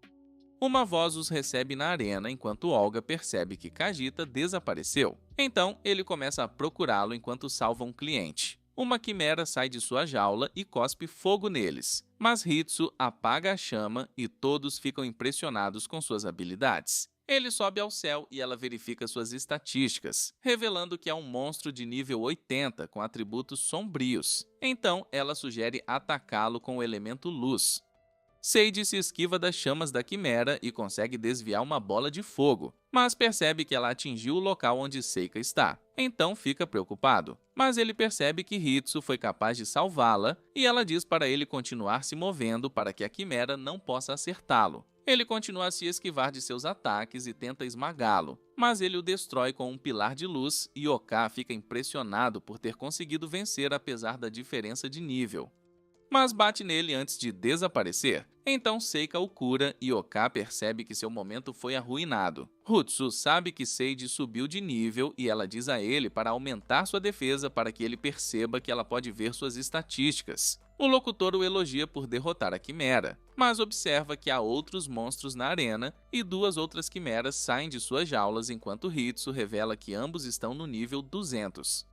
Uma voz os recebe na arena enquanto Olga percebe que Kadita desapareceu. Então ele começa a procurá-lo enquanto salva um cliente. Uma quimera sai de sua jaula e cospe fogo neles, mas Hitsu apaga a chama e todos ficam impressionados com suas habilidades. Ele sobe ao céu e ela verifica suas estatísticas, revelando que é um monstro de nível 80 com atributos sombrios. Então ela sugere atacá-lo com o elemento luz. Seiji se esquiva das chamas da quimera e consegue desviar uma bola de fogo, mas percebe que ela atingiu o local onde Seika está. Então fica preocupado, mas ele percebe que Hitsu foi capaz de salvá-la e ela diz para ele continuar se movendo para que a quimera não possa acertá-lo. Ele continua a se esquivar de seus ataques e tenta esmagá-lo, mas ele o destrói com um pilar de luz e Oka fica impressionado por ter conseguido vencer apesar da diferença de nível. Mas bate nele antes de desaparecer. Então Seika o cura e Oka percebe que seu momento foi arruinado. Hutsu sabe que Seiji subiu de nível e ela diz a ele para aumentar sua defesa para que ele perceba que ela pode ver suas estatísticas. O locutor o elogia por derrotar a quimera, mas observa que há outros monstros na arena e duas outras quimeras saem de suas jaulas enquanto Hitsu revela que ambos estão no nível 200.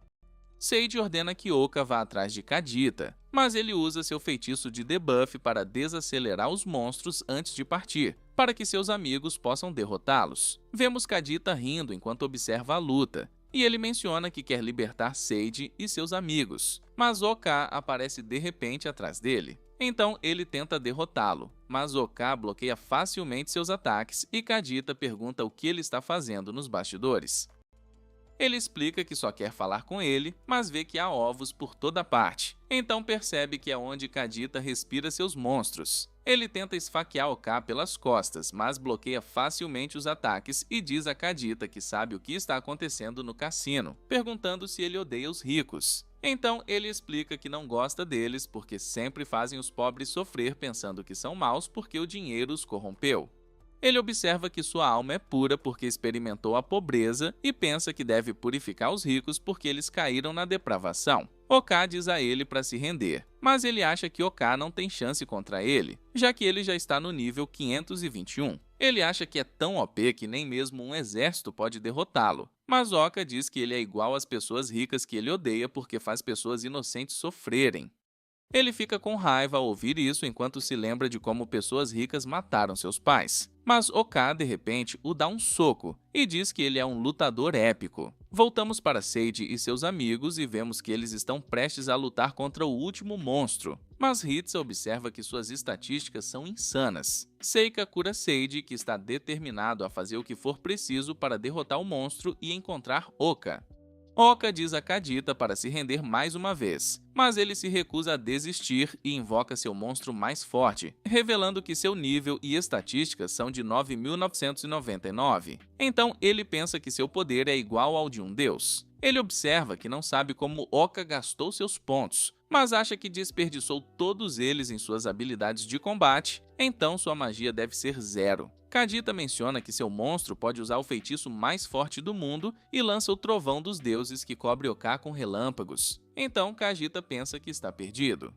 Seiji ordena que Oka vá atrás de Kadita, mas ele usa seu feitiço de debuff para desacelerar os monstros antes de partir, para que seus amigos possam derrotá-los. Vemos Kadita rindo enquanto observa a luta, e ele menciona que quer libertar Seiji e seus amigos, mas Oka aparece de repente atrás dele. Então ele tenta derrotá-lo, mas Oka bloqueia facilmente seus ataques e Kadita pergunta o que ele está fazendo nos bastidores. Ele explica que só quer falar com ele, mas vê que há ovos por toda parte. Então percebe que é onde Kadita respira seus monstros. Ele tenta esfaquear Oka pelas costas, mas bloqueia facilmente os ataques e diz a Kadita que sabe o que está acontecendo no cassino, perguntando se ele odeia os ricos. Então ele explica que não gosta deles porque sempre fazem os pobres sofrer pensando que são maus porque o dinheiro os corrompeu. Ele observa que sua alma é pura porque experimentou a pobreza e pensa que deve purificar os ricos porque eles caíram na depravação. Oka diz a ele para se render, mas ele acha que Oka não tem chance contra ele, já que ele já está no nível 521. Ele acha que é tão OP que nem mesmo um exército pode derrotá-lo, mas Oka diz que ele é igual às pessoas ricas que ele odeia porque faz pessoas inocentes sofrerem. Ele fica com raiva ao ouvir isso enquanto se lembra de como pessoas ricas mataram seus pais. Mas Oka, de repente, o dá um soco e diz que ele é um lutador épico. Voltamos para Seiji e seus amigos e vemos que eles estão prestes a lutar contra o último monstro. Mas Hitsu observa que suas estatísticas são insanas. Seika cura Seiji, que está determinado a fazer o que for preciso para derrotar o monstro e encontrar Oka. Oka diz a Kadita para se render mais uma vez, mas ele se recusa a desistir e invoca seu monstro mais forte, revelando que seu nível e estatísticas são de 9.999. Então ele pensa que seu poder é igual ao de um deus. Ele observa que não sabe como Oka gastou seus pontos, mas acha que desperdiçou todos eles em suas habilidades de combate, então sua magia deve ser 0. Kadita menciona que seu monstro pode usar o feitiço mais forte do mundo e lança o trovão dos deuses que cobre Oka com relâmpagos. Então Kadita pensa que está perdido.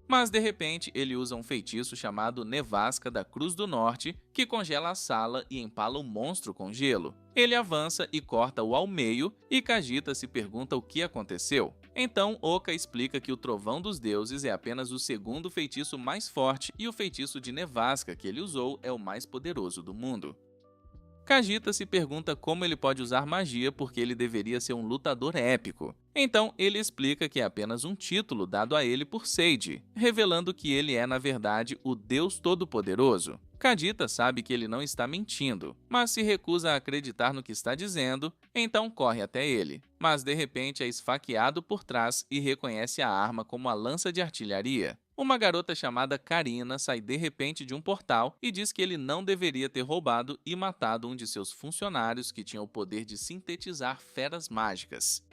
Mas de repente ele usa um feitiço chamado Nevasca da Cruz do Norte, que congela a sala e empala o monstro com gelo. Ele avança e corta-o ao meio, e Kadita se pergunta o que aconteceu. Então Oka explica que o Trovão dos Deuses é apenas o segundo feitiço mais forte e o feitiço de Nevasca que ele usou é o mais poderoso do mundo. Kadita se pergunta como ele pode usar magia porque ele deveria ser um lutador épico. Então ele explica que é apenas um título dado a ele por Sage, revelando que ele é na verdade o Deus Todo-Poderoso. Kadita sabe que ele não está mentindo, mas se recusa a acreditar no que está dizendo, então corre até ele. Mas de repente é esfaqueado por trás e reconhece a arma como a lança de artilharia. Uma garota chamada Karina sai de repente de um portal e diz que ele não deveria ter roubado e matado um de seus funcionários que tinha o poder de sintetizar feras mágicas.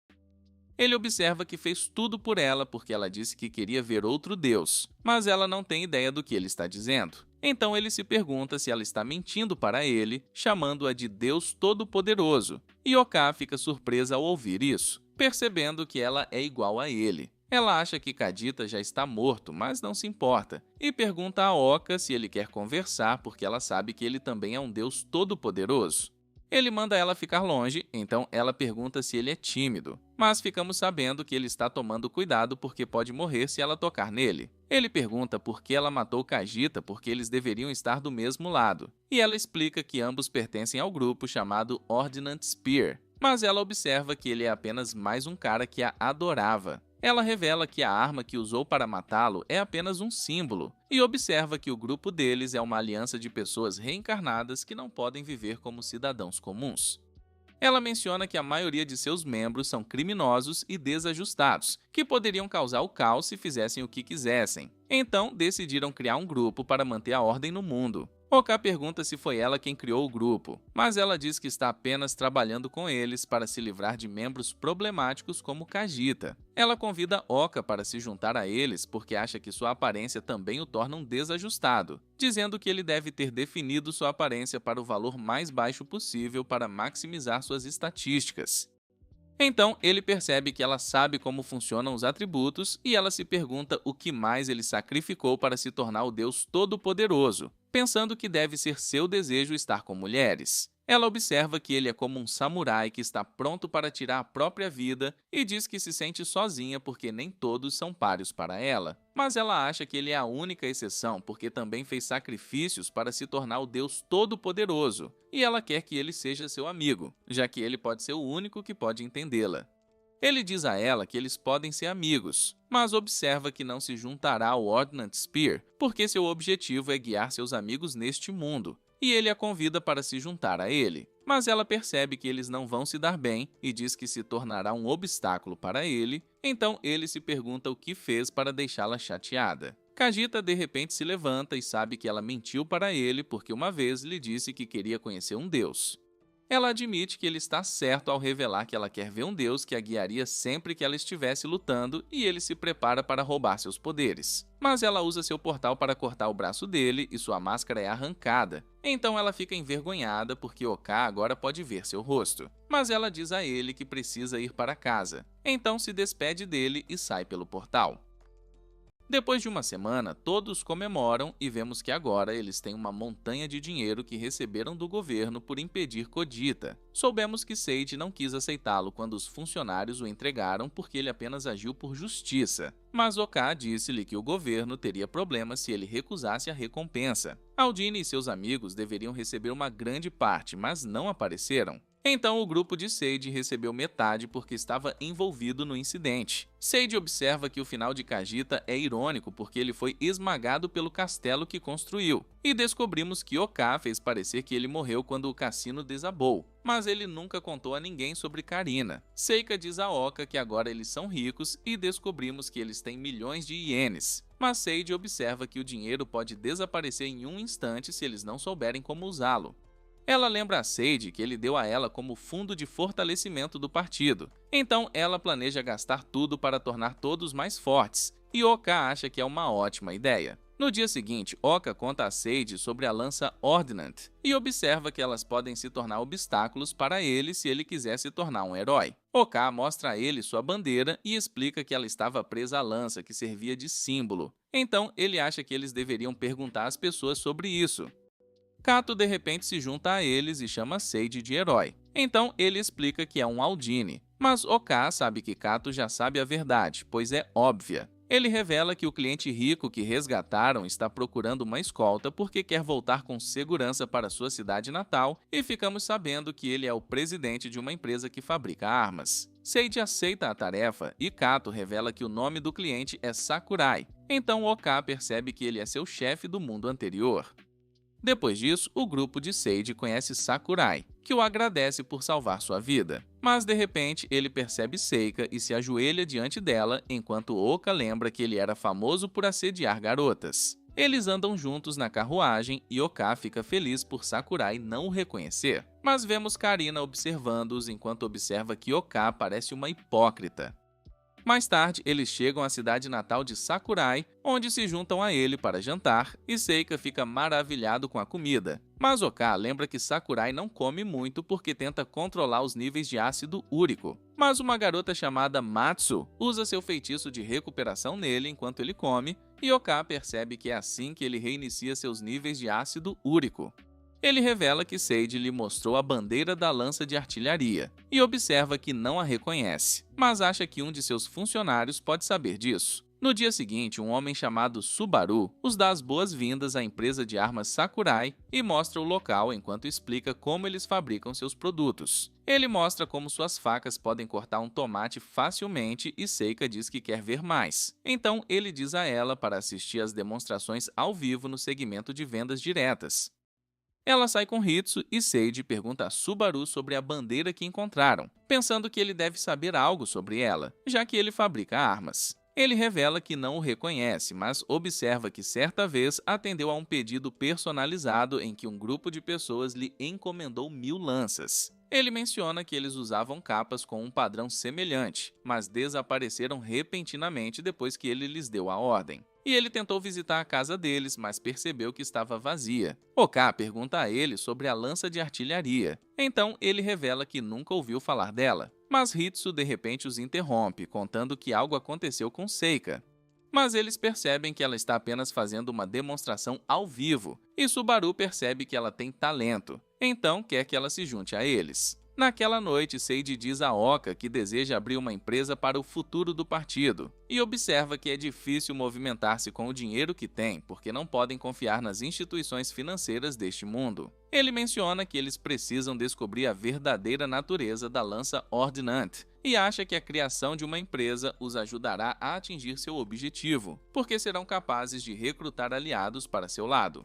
Ele observa que fez tudo por ela porque ela disse que queria ver outro deus, mas ela não tem ideia do que ele está dizendo. Então ele se pergunta se ela está mentindo para ele, chamando-a de Deus Todo-Poderoso, e Oka fica surpresa ao ouvir isso, percebendo que ela é igual a ele. Ela acha que Kadita já está morto, mas não se importa, e pergunta a Oka se ele quer conversar porque ela sabe que ele também é um deus todo-poderoso. Ele manda ela ficar longe, então ela pergunta se ele é tímido, mas ficamos sabendo que ele está tomando cuidado porque pode morrer se ela tocar nele. Ele pergunta por que ela matou Kadita porque eles deveriam estar do mesmo lado, e ela explica que ambos pertencem ao grupo chamado Ordnance Spear, mas ela observa que ele é apenas mais um cara que a adorava. Ela revela que a arma que usou para matá-lo é apenas um símbolo e observa que o grupo deles é uma aliança de pessoas reencarnadas que não podem viver como cidadãos comuns. Ela menciona que a maioria de seus membros são criminosos e desajustados, que poderiam causar o caos se fizessem o que quisessem. Então, decidiram criar um grupo para manter a ordem no mundo. Oka pergunta se foi ela quem criou o grupo, mas ela diz que está apenas trabalhando com eles para se livrar de membros problemáticos como Kadita. Ela convida Oka para se juntar a eles porque acha que sua aparência também o torna um desajustado, dizendo que ele deve ter definido sua aparência para o valor mais baixo possível para maximizar suas estatísticas. Então, ele percebe que ela sabe como funcionam os atributos e ela se pergunta o que mais ele sacrificou para se tornar o Deus Todo-Poderoso, pensando que deve ser seu desejo estar com mulheres. Ela observa que ele é como um samurai que está pronto para tirar a própria vida e diz que se sente sozinha porque nem todos são páreos para ela. Mas ela acha que ele é a única exceção porque também fez sacrifícios para se tornar o Deus Todo-Poderoso, e ela quer que ele seja seu amigo, já que ele pode ser o único que pode entendê-la. Ele diz a ela que eles podem ser amigos, mas observa que não se juntará ao Ordnance Spear porque seu objetivo é guiar seus amigos neste mundo, e ele a convida para se juntar a ele. Mas ela percebe que eles não vão se dar bem e diz que se tornará um obstáculo para ele, então ele se pergunta o que fez para deixá-la chateada. Kadita de repente se levanta e sabe que ela mentiu para ele porque uma vez lhe disse que queria conhecer um deus. Ela admite que ele está certo ao revelar que ela quer ver um deus que a guiaria sempre que ela estivesse lutando e ele se prepara para roubar seus poderes. Mas ela usa seu portal para cortar o braço dele e sua máscara é arrancada. Então ela fica envergonhada porque Oka agora pode ver seu rosto. Mas ela diz a ele que precisa ir para casa. Então se despede dele e sai pelo portal. Depois de uma semana, todos comemoram e vemos que agora eles têm uma montanha de dinheiro que receberam do governo por impedir Kadita. Soubemos que Sage não quis aceitá-lo quando os funcionários o entregaram porque ele apenas agiu por justiça. Mas Oka disse-lhe que o governo teria problemas se ele recusasse a recompensa. Aldine e seus amigos deveriam receber uma grande parte, mas não apareceram. Então o grupo de Sage recebeu metade porque estava envolvido no incidente. Sage observa que o final de Kadita é irônico porque ele foi esmagado pelo castelo que construiu. E descobrimos que Oka fez parecer que ele morreu quando o cassino desabou. Mas ele nunca contou a ninguém sobre Karina. Seika diz a Oka que agora eles são ricos e descobrimos que eles têm milhões de ienes. Mas Sage observa que o dinheiro pode desaparecer em um instante se eles não souberem como usá-lo. Ela lembra a Sage que ele deu a ela como fundo de fortalecimento do partido. Então ela planeja gastar tudo para tornar todos mais fortes, e Oka acha que é uma ótima ideia. No dia seguinte, Oka conta a Sage sobre a lança Ordnant e observa que elas podem se tornar obstáculos para ele se ele quiser se tornar um herói. Oka mostra a ele sua bandeira e explica que ela estava presa à lança que servia de símbolo. Então ele acha que eles deveriam perguntar às pessoas sobre isso. Kato de repente se junta a eles e chama Sage de herói. Então ele explica que é um Aldini, mas Oka sabe que Kato já sabe a verdade, pois é óbvia. Ele revela que o cliente rico que resgataram está procurando uma escolta porque quer voltar com segurança para sua cidade natal e ficamos sabendo que ele é o presidente de uma empresa que fabrica armas. Sage aceita a tarefa e Kato revela que o nome do cliente é Sakurai. Então Oka percebe que ele é seu chefe do mundo anterior. Depois disso, o grupo de Sage conhece Sakurai, que o agradece por salvar sua vida. Mas de repente, ele percebe Seika e se ajoelha diante dela, enquanto Oka lembra que ele era famoso por assediar garotas. Eles andam juntos na carruagem e Oka fica feliz por Sakurai não o reconhecer. Mas vemos Karina observando-os enquanto observa que Oka parece uma hipócrita. Mais tarde, eles chegam à cidade natal de Sakurai, onde se juntam a ele para jantar, e Seika fica maravilhado com a comida. Mas Oka lembra que Sakurai não come muito porque tenta controlar os níveis de ácido úrico. Mas uma garota chamada Matsu usa seu feitiço de recuperação nele enquanto ele come, e Oka percebe que é assim que ele reinicia seus níveis de ácido úrico. Ele revela que Sage lhe mostrou a bandeira da lança de artilharia e observa que não a reconhece, mas acha que um de seus funcionários pode saber disso. No dia seguinte, um homem chamado Subaru os dá as boas-vindas à empresa de armas Sakurai e mostra o local enquanto explica como eles fabricam seus produtos. Ele mostra como suas facas podem cortar um tomate facilmente e Seika diz que quer ver mais. Então ele diz a ela para assistir às demonstrações ao vivo no segmento de vendas diretas. Ela sai com Hitsu e Sage pergunta a Subaru sobre a bandeira que encontraram, pensando que ele deve saber algo sobre ela, já que ele fabrica armas. Ele revela que não o reconhece, mas observa que certa vez atendeu a um pedido personalizado em que um grupo de pessoas lhe encomendou 1000 lanças. Ele menciona que eles usavam capas com um padrão semelhante, mas desapareceram repentinamente depois que ele lhes deu a ordem. E ele tentou visitar a casa deles, mas percebeu que estava vazia. Oka pergunta a ele sobre a lança de artilharia. Então ele revela que nunca ouviu falar dela. Mas Hitsu de repente os interrompe, contando que algo aconteceu com Seika. Mas eles percebem que ela está apenas fazendo uma demonstração ao vivo, e Subaru percebe que ela tem talento, então quer que ela se junte a eles. Naquela noite, Sage diz a Oka que deseja abrir uma empresa para o futuro do partido, e observa que é difícil movimentar-se com o dinheiro que tem, porque não podem confiar nas instituições financeiras deste mundo. Ele menciona que eles precisam descobrir a verdadeira natureza da lança Ordnant, e acha que a criação de uma empresa os ajudará a atingir seu objetivo, porque serão capazes de recrutar aliados para seu lado.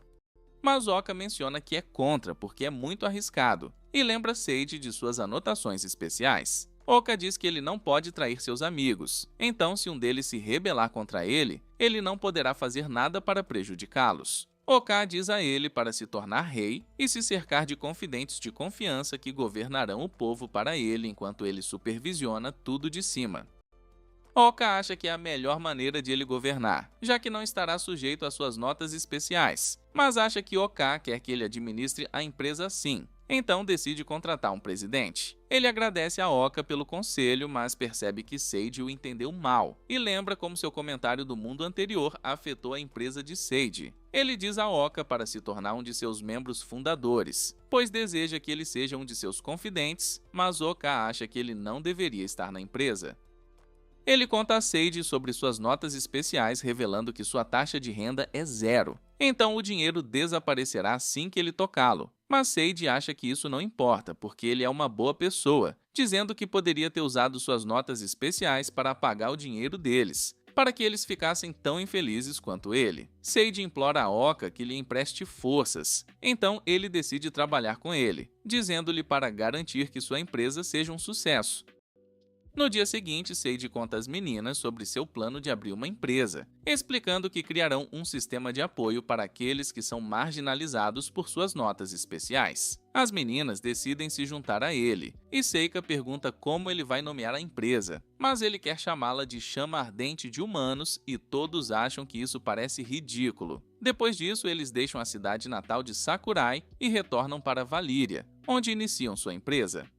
Mas Oka menciona que é contra porque é muito arriscado, e lembra Sage de suas anotações especiais. Oka diz que ele não pode trair seus amigos, então se um deles se rebelar contra ele, ele não poderá fazer nada para prejudicá-los. Oka diz a ele para se tornar rei e se cercar de confidentes de confiança que governarão o povo para ele enquanto ele supervisiona tudo de cima. Oka acha que é a melhor maneira de ele governar, já que não estará sujeito às suas notas especiais, mas acha que Oka quer que ele administre a empresa assim, então decide contratar um presidente. Ele agradece a Oka pelo conselho, mas percebe que Sage o entendeu mal, e lembra como seu comentário do mundo anterior afetou a empresa de Sage. Ele diz a Oka para se tornar um de seus membros fundadores, pois deseja que ele seja um de seus confidentes, mas Oka acha que ele não deveria estar na empresa. Ele conta a Sage sobre suas notas especiais, revelando que sua taxa de renda é 0. Então o dinheiro desaparecerá assim que ele tocá-lo. Mas Sage acha que isso não importa, porque ele é uma boa pessoa, dizendo que poderia ter usado suas notas especiais para apagar o dinheiro deles, para que eles ficassem tão infelizes quanto ele. Sage implora a Oka que lhe empreste forças, então ele decide trabalhar com ele, dizendo-lhe para garantir que sua empresa seja um sucesso. No dia seguinte, Sage conta às meninas sobre seu plano de abrir uma empresa, explicando que criarão um sistema de apoio para aqueles que são marginalizados por suas notas especiais. As meninas decidem se juntar a ele, e Seika pergunta como ele vai nomear a empresa, mas ele quer chamá-la de Chama Ardente de Humanos e todos acham que isso parece ridículo. Depois disso, eles deixam a cidade natal de Sakurai e retornam para Valíria, onde iniciam sua empresa.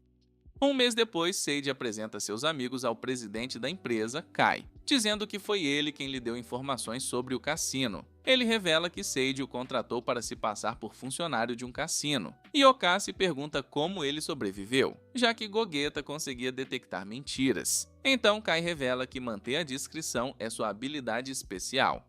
Um mês depois, Sage apresenta seus amigos ao presidente da empresa, Kai, dizendo que foi ele quem lhe deu informações sobre o cassino. Ele revela que Sage o contratou para se passar por funcionário de um cassino, e Oka se pergunta como ele sobreviveu, já que Gogeta conseguia detectar mentiras. Então Kai revela que manter a discrição é sua habilidade especial.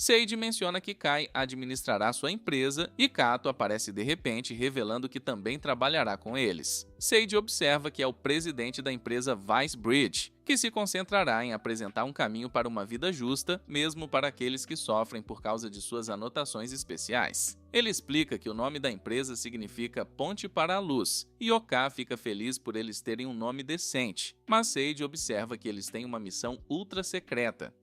Sage menciona que Kai administrará sua empresa e Kato aparece de repente revelando que também trabalhará com eles. Sage observa que é o presidente da empresa Vice Bridge, que se concentrará em apresentar um caminho para uma vida justa, mesmo para aqueles que sofrem por causa de suas anotações especiais. Ele explica que o nome da empresa significa Ponte para a Luz, e Oka fica feliz por eles terem um nome decente, mas Sage observa que eles têm uma missão ultra secreta.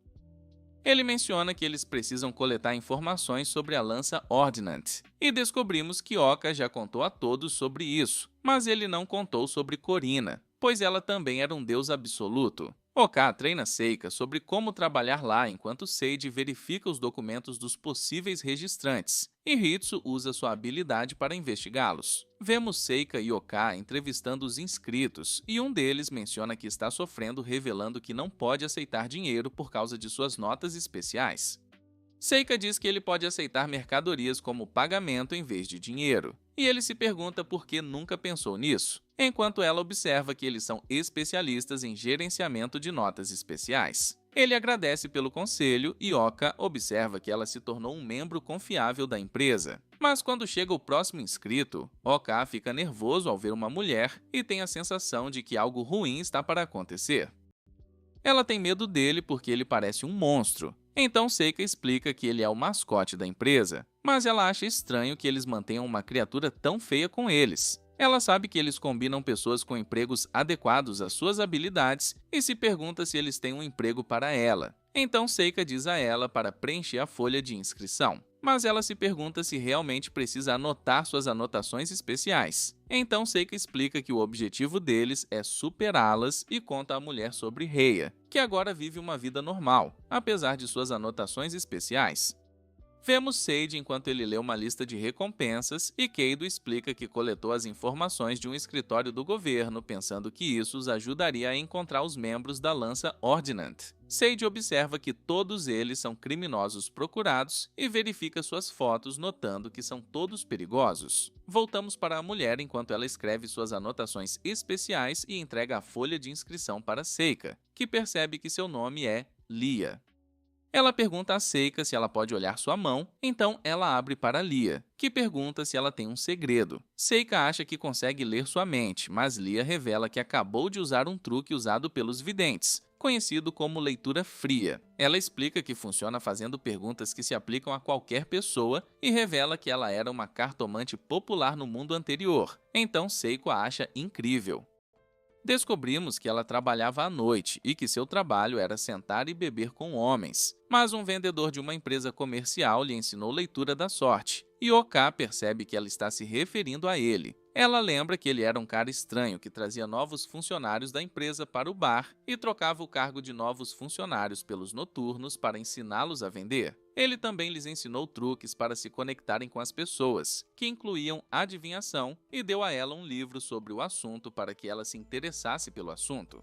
Ele menciona que eles precisam coletar informações sobre a lança Ordnance, e descobrimos que Oka já contou a todos sobre isso, mas ele não contou sobre Corina, pois ela também era um deus absoluto. Oka treina Seika sobre como trabalhar lá enquanto Sage verifica os documentos dos possíveis registrantes, e Hitsu usa sua habilidade para investigá-los. Vemos Seika e Oka entrevistando os inscritos, e um deles menciona que está sofrendo, revelando que não pode aceitar dinheiro por causa de suas notas especiais. Seika diz que ele pode aceitar mercadorias como pagamento em vez de dinheiro, e ele se pergunta por que nunca pensou nisso, enquanto ela observa que eles são especialistas em gerenciamento de notas especiais. Ele agradece pelo conselho e Oka observa que ela se tornou um membro confiável da empresa. Mas quando chega o próximo inscrito, Oka fica nervoso ao ver uma mulher e tem a sensação de que algo ruim está para acontecer. Ela tem medo dele porque ele parece um monstro. Então Seika explica que ele é o mascote da empresa, mas ela acha estranho que eles mantenham uma criatura tão feia com eles. Ela sabe que eles combinam pessoas com empregos adequados às suas habilidades e se pergunta se eles têm um emprego para ela. Então Seika diz a ela para preencher a folha de inscrição, mas ela se pergunta se realmente precisa anotar suas anotações especiais. Então Seika explica que o objetivo deles é superá-las e conta à mulher sobre Reia, que agora vive uma vida normal, apesar de suas anotações especiais. Vemos Sage enquanto ele lê uma lista de recompensas e Keido explica que coletou as informações de um escritório do governo, pensando que isso os ajudaria a encontrar os membros da lança Ordnance. Sage observa que todos eles são criminosos procurados e verifica suas fotos, notando que são todos perigosos. Voltamos para a mulher enquanto ela escreve suas anotações especiais e entrega a folha de inscrição para Seika, que percebe que seu nome é Lia. Ela pergunta a Seika se ela pode olhar sua mão, então ela abre para Lia, que pergunta se ela tem um segredo. Seika acha que consegue ler sua mente, mas Lia revela que acabou de usar um truque usado pelos videntes, conhecido como leitura fria. Ela explica que funciona fazendo perguntas que se aplicam a qualquer pessoa e revela que ela era uma cartomante popular no mundo anterior, então Seiko a acha incrível. Descobrimos que ela trabalhava à noite e que seu trabalho era sentar e beber com homens. Mas um vendedor de uma empresa comercial lhe ensinou leitura da sorte, e Oka percebe que ela está se referindo a ele. Ela lembra que ele era um cara estranho que trazia novos funcionários da empresa para o bar e trocava o cargo de novos funcionários pelos noturnos para ensiná-los a vender. Ele também lhes ensinou truques para se conectarem com as pessoas, que incluíam adivinhação, e deu a ela um livro sobre o assunto para que ela se interessasse pelo assunto.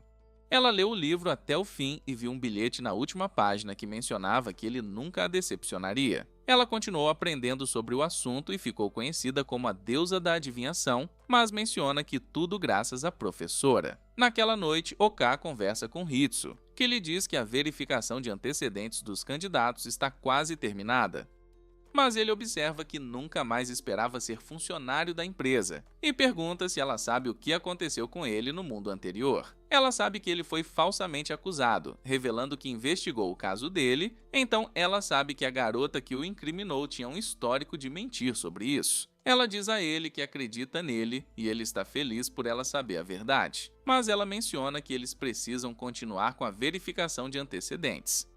Ela leu o livro até o fim e viu um bilhete na última página que mencionava que ele nunca a decepcionaria. Ela continuou aprendendo sobre o assunto e ficou conhecida como a deusa da adivinhação, mas menciona que tudo graças à professora. Naquela noite, Oka conversa com Hitsu, que lhe diz que a verificação de antecedentes dos candidatos está quase terminada. Mas ele observa que nunca mais esperava ser funcionário da empresa e pergunta se ela sabe o que aconteceu com ele no mundo anterior. Ela sabe que ele foi falsamente acusado, revelando que investigou o caso dele, então ela sabe que a garota que o incriminou tinha um histórico de mentir sobre isso. Ela diz a ele que acredita nele e ele está feliz por ela saber a verdade, mas ela menciona que eles precisam continuar com a verificação de antecedentes.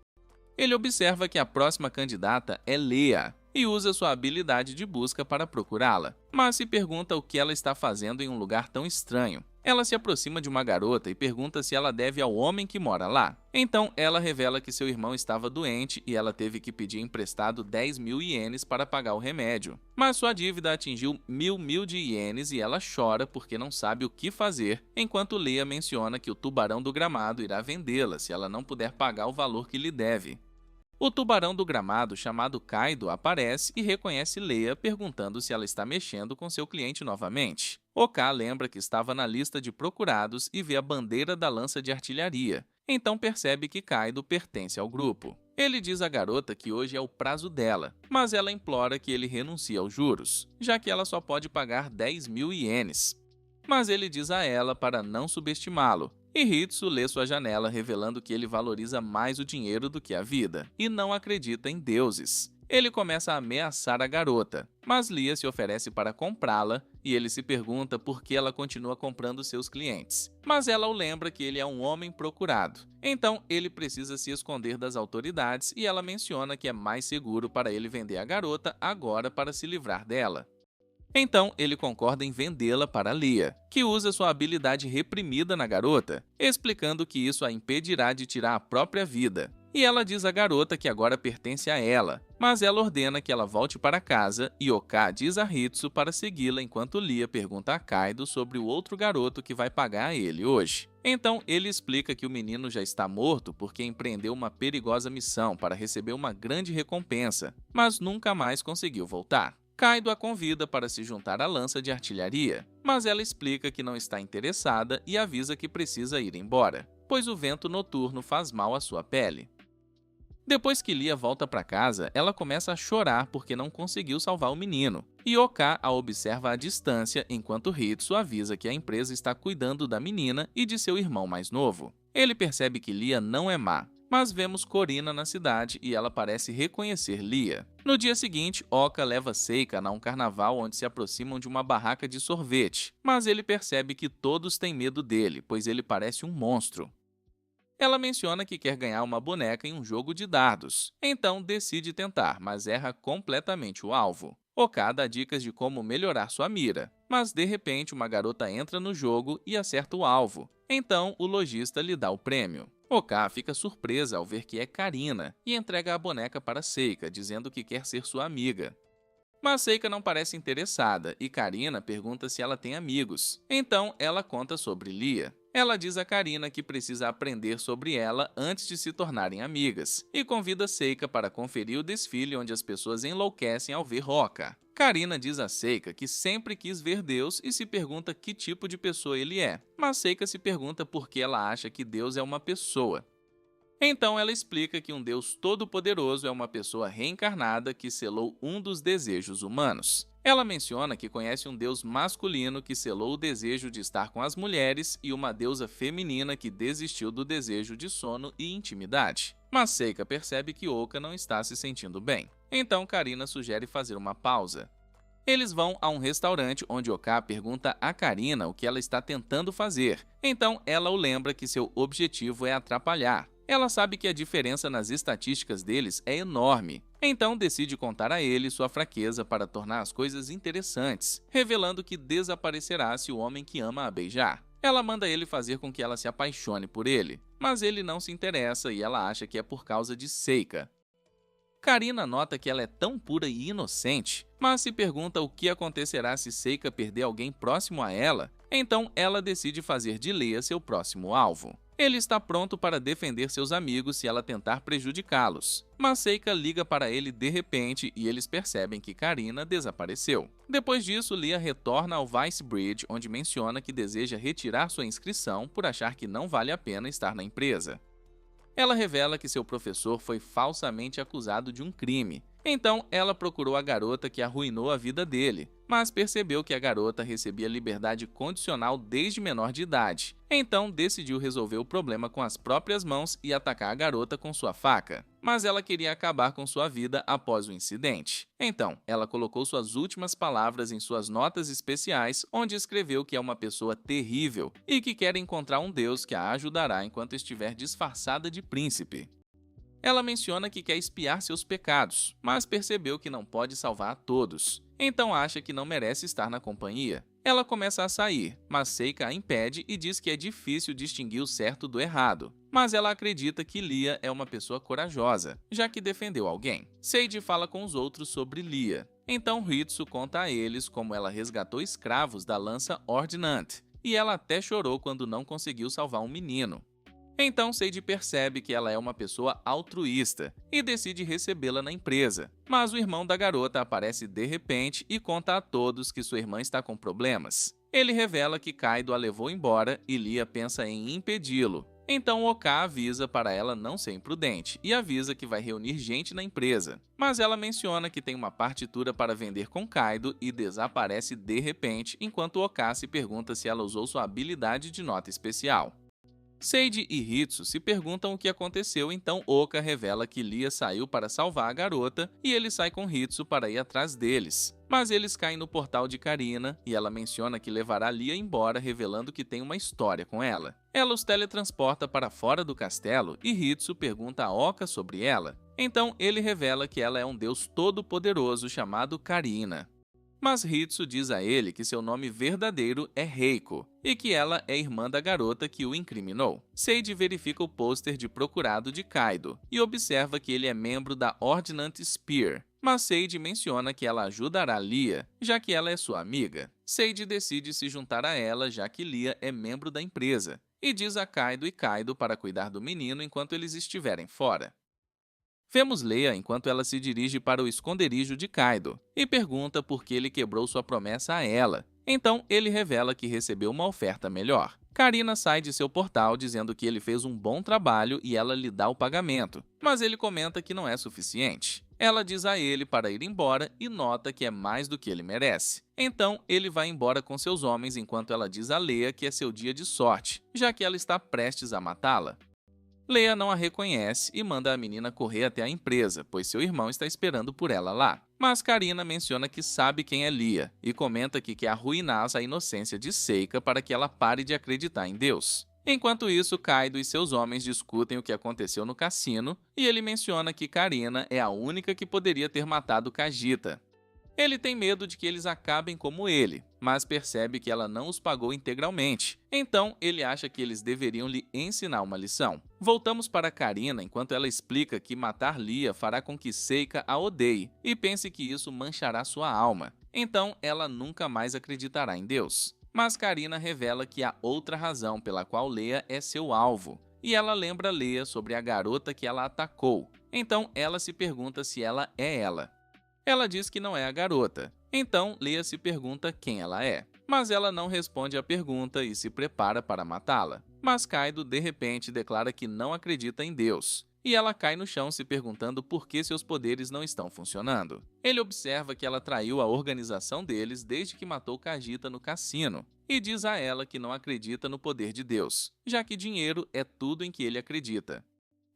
Ele observa que a próxima candidata é Leah e usa sua habilidade de busca para procurá-la, mas se pergunta o que ela está fazendo em um lugar tão estranho. Ela se aproxima de uma garota e pergunta se ela deve ao homem que mora lá. Então ela revela que seu irmão estava doente e ela teve que pedir emprestado 10.000 ienes para pagar o remédio. Mas sua dívida atingiu 1.000 de ienes e ela chora porque não sabe o que fazer, enquanto Leah menciona que o tubarão do gramado irá vendê-la se ela não puder pagar o valor que lhe deve. O tubarão do gramado, chamado Kaido, aparece e reconhece Leah, perguntando se ela está mexendo com seu cliente novamente. Oka lembra que estava na lista de procurados e vê a bandeira da lança de artilharia. Então percebe que Kaido pertence ao grupo. Ele diz à garota que hoje é o prazo dela, mas ela implora que ele renuncie aos juros, já que ela só pode pagar 10.000 ienes. Mas ele diz a ela para não subestimá-lo. E Hitsu lê sua janela, revelando que ele valoriza mais o dinheiro do que a vida, e não acredita em deuses. Ele começa a ameaçar a garota, mas Lia se oferece para comprá-la, e ele se pergunta por que ela continua comprando seus clientes. Mas ela o lembra que ele é um homem procurado, então ele precisa se esconder das autoridades e ela menciona que é mais seguro para ele vender a garota agora para se livrar dela. Então, ele concorda em vendê-la para Leah, que usa sua habilidade reprimida na garota, explicando que isso a impedirá de tirar a própria vida. E ela diz à garota que agora pertence a ela, mas ela ordena que ela volte para casa e Oka diz a Hitsu para segui-la enquanto Leah pergunta a Kaido sobre o outro garoto que vai pagar a ele hoje. Então, ele explica que o menino já está morto porque empreendeu uma perigosa missão para receber uma grande recompensa, mas nunca mais conseguiu voltar. Kaido a convida para se juntar à lança de artilharia, mas ela explica que não está interessada e avisa que precisa ir embora, pois o vento noturno faz mal à sua pele. Depois que Lia volta para casa, ela começa a chorar porque não conseguiu salvar o menino, e Oka a observa à distância enquanto Hitsu avisa que a empresa está cuidando da menina e de seu irmão mais novo. Ele percebe que Lia não é má, mas vemos Korina na cidade e ela parece reconhecer Lia. No dia seguinte, Oka leva Seika a um carnaval onde se aproximam de uma barraca de sorvete, mas ele percebe que todos têm medo dele, pois ele parece um monstro. Ela menciona que quer ganhar uma boneca em um jogo de dardos, então decide tentar, mas erra completamente o alvo. Oka dá dicas de como melhorar sua mira, mas de repente uma garota entra no jogo e acerta o alvo, então o lojista lhe dá o prêmio. Oka fica surpresa ao ver que é Karina e entrega a boneca para Seika, dizendo que quer ser sua amiga. Mas Seika não parece interessada e Karina pergunta se ela tem amigos. Então ela conta sobre Lia. Ela diz a Karina que precisa aprender sobre ela antes de se tornarem amigas e convida Seika para conferir o desfile onde as pessoas enlouquecem ao ver Oka. Karina diz a Seika que sempre quis ver Deus e se pergunta que tipo de pessoa ele é, mas Seika se pergunta por que ela acha que Deus é uma pessoa. Então ela explica que um Deus todo-poderoso é uma pessoa reencarnada que selou um dos desejos humanos. Ela menciona que conhece um deus masculino que selou o desejo de estar com as mulheres e uma deusa feminina que desistiu do desejo de sono e intimidade. Mas Seika percebe que Oka não está se sentindo bem. Então Karina sugere fazer uma pausa. Eles vão a um restaurante onde Oka pergunta a Karina o que ela está tentando fazer. Então ela o lembra que seu objetivo é atrapalhar. Ela sabe que a diferença nas estatísticas deles é enorme, então decide contar a ele sua fraqueza para tornar as coisas interessantes, revelando que desaparecerá se o homem que ama a beijar. Ela manda ele fazer com que ela se apaixone por ele, mas ele não se interessa e ela acha que é por causa de Seika. Karina nota que ela é tão pura e inocente, mas se pergunta o que acontecerá se Seika perder alguém próximo a ela, então ela decide fazer de Leah seu próximo alvo. Ele está pronto para defender seus amigos se ela tentar prejudicá-los. Mas Seika liga para ele de repente e eles percebem que Karina desapareceu. Depois disso, Lia retorna ao Vice Bridge, onde menciona que deseja retirar sua inscrição por achar que não vale a pena estar na empresa. Ela revela que seu professor foi falsamente acusado de um crime. Então, ela procurou a garota que arruinou a vida dele, mas percebeu que a garota recebia liberdade condicional desde menor de idade. Então decidiu resolver o problema com as próprias mãos e atacar a garota com sua faca. Mas ela queria acabar com sua vida após o incidente. Então, ela colocou suas últimas palavras em suas notas especiais, onde escreveu que é uma pessoa terrível e que quer encontrar um Deus que a ajudará enquanto estiver disfarçada de príncipe. Ela menciona que quer expiar seus pecados, mas percebeu que não pode salvar a todos. Então acha que não merece estar na companhia. Ela começa a sair, mas Seika a impede e diz que é difícil distinguir o certo do errado. Mas ela acredita que Lia é uma pessoa corajosa, já que defendeu alguém. Seiji fala com os outros sobre Lia. Então Hitsu conta a eles como ela resgatou escravos da lança Ordnant, e ela até chorou quando não conseguiu salvar um menino. Então Seiji percebe que ela é uma pessoa altruísta e decide recebê-la na empresa. Mas o irmão da garota aparece de repente e conta a todos que sua irmã está com problemas. Ele revela que Kaido a levou embora e Lia pensa em impedi-lo. Então Oka avisa para ela não ser imprudente e avisa que vai reunir gente na empresa. Mas ela menciona que tem uma partitura para vender com Kaido e desaparece de repente, enquanto Oka se pergunta se ela usou sua habilidade de nota especial. Seiji e Hitsu se perguntam o que aconteceu, então Oka revela que Lia saiu para salvar a garota e ele sai com Hitsu para ir atrás deles. Mas eles caem no portal de Karina e ela menciona que levará Lia embora, revelando que tem uma história com ela. Ela os teletransporta para fora do castelo e Hitsu pergunta a Oka sobre ela. Então ele revela que ela é um deus todo-poderoso chamado Karina. Mas Hitsu diz a ele que seu nome verdadeiro é Reiko e que ela é irmã da garota que o incriminou. Seiji verifica o pôster de procurado de Kaido e observa que ele é membro da Ordnant Spear, mas Seiji menciona que ela ajudará Lia, já que ela é sua amiga. Seiji decide se juntar a ela, já que Lia é membro da empresa, e diz a Kaido e Kaido para cuidar do menino enquanto eles estiverem fora. Vemos Leia enquanto ela se dirige para o esconderijo de Kaido e pergunta por que ele quebrou sua promessa a ela. Então ele revela que recebeu uma oferta melhor. Karina sai de seu portal dizendo que ele fez um bom trabalho e ela lhe dá o pagamento, mas ele comenta que não é suficiente. Ela diz a ele para ir embora e nota que é mais do que ele merece. Então ele vai embora com seus homens enquanto ela diz a Leia que é seu dia de sorte, já que ela está prestes a matá-la. Leia não a reconhece e manda a menina correr até a empresa, pois seu irmão está esperando por ela lá. Mas Karina menciona que sabe quem é Lia e comenta que quer arruinar a inocência de Seika para que ela pare de acreditar em Deus. Enquanto isso, Kaido e seus homens discutem o que aconteceu no cassino e ele menciona que Karina é a única que poderia ter matado Kajita. Ele tem medo de que eles acabem como ele, mas percebe que ela não os pagou integralmente. Então, ele acha que eles deveriam lhe ensinar uma lição. Voltamos para Karina enquanto ela explica que matar Lia fará com que Seika a odeie e pense que isso manchará sua alma. Então, ela nunca mais acreditará em Deus. Mas Karina revela que há outra razão pela qual Leia é seu alvo. E ela lembra Leia sobre a garota que ela atacou. Então, ela se pergunta se ela é ela. Ela diz que não é a garota. Então, Leia se pergunta quem ela é. Mas ela não responde à pergunta e se prepara para matá-la. Mas Kaido, de repente, declara que não acredita em Deus. E ela cai no chão se perguntando por que seus poderes não estão funcionando. Ele observa que ela traiu a organização deles desde que matou Kajita no cassino. E diz a ela que não acredita no poder de Deus, já que dinheiro é tudo em que ele acredita.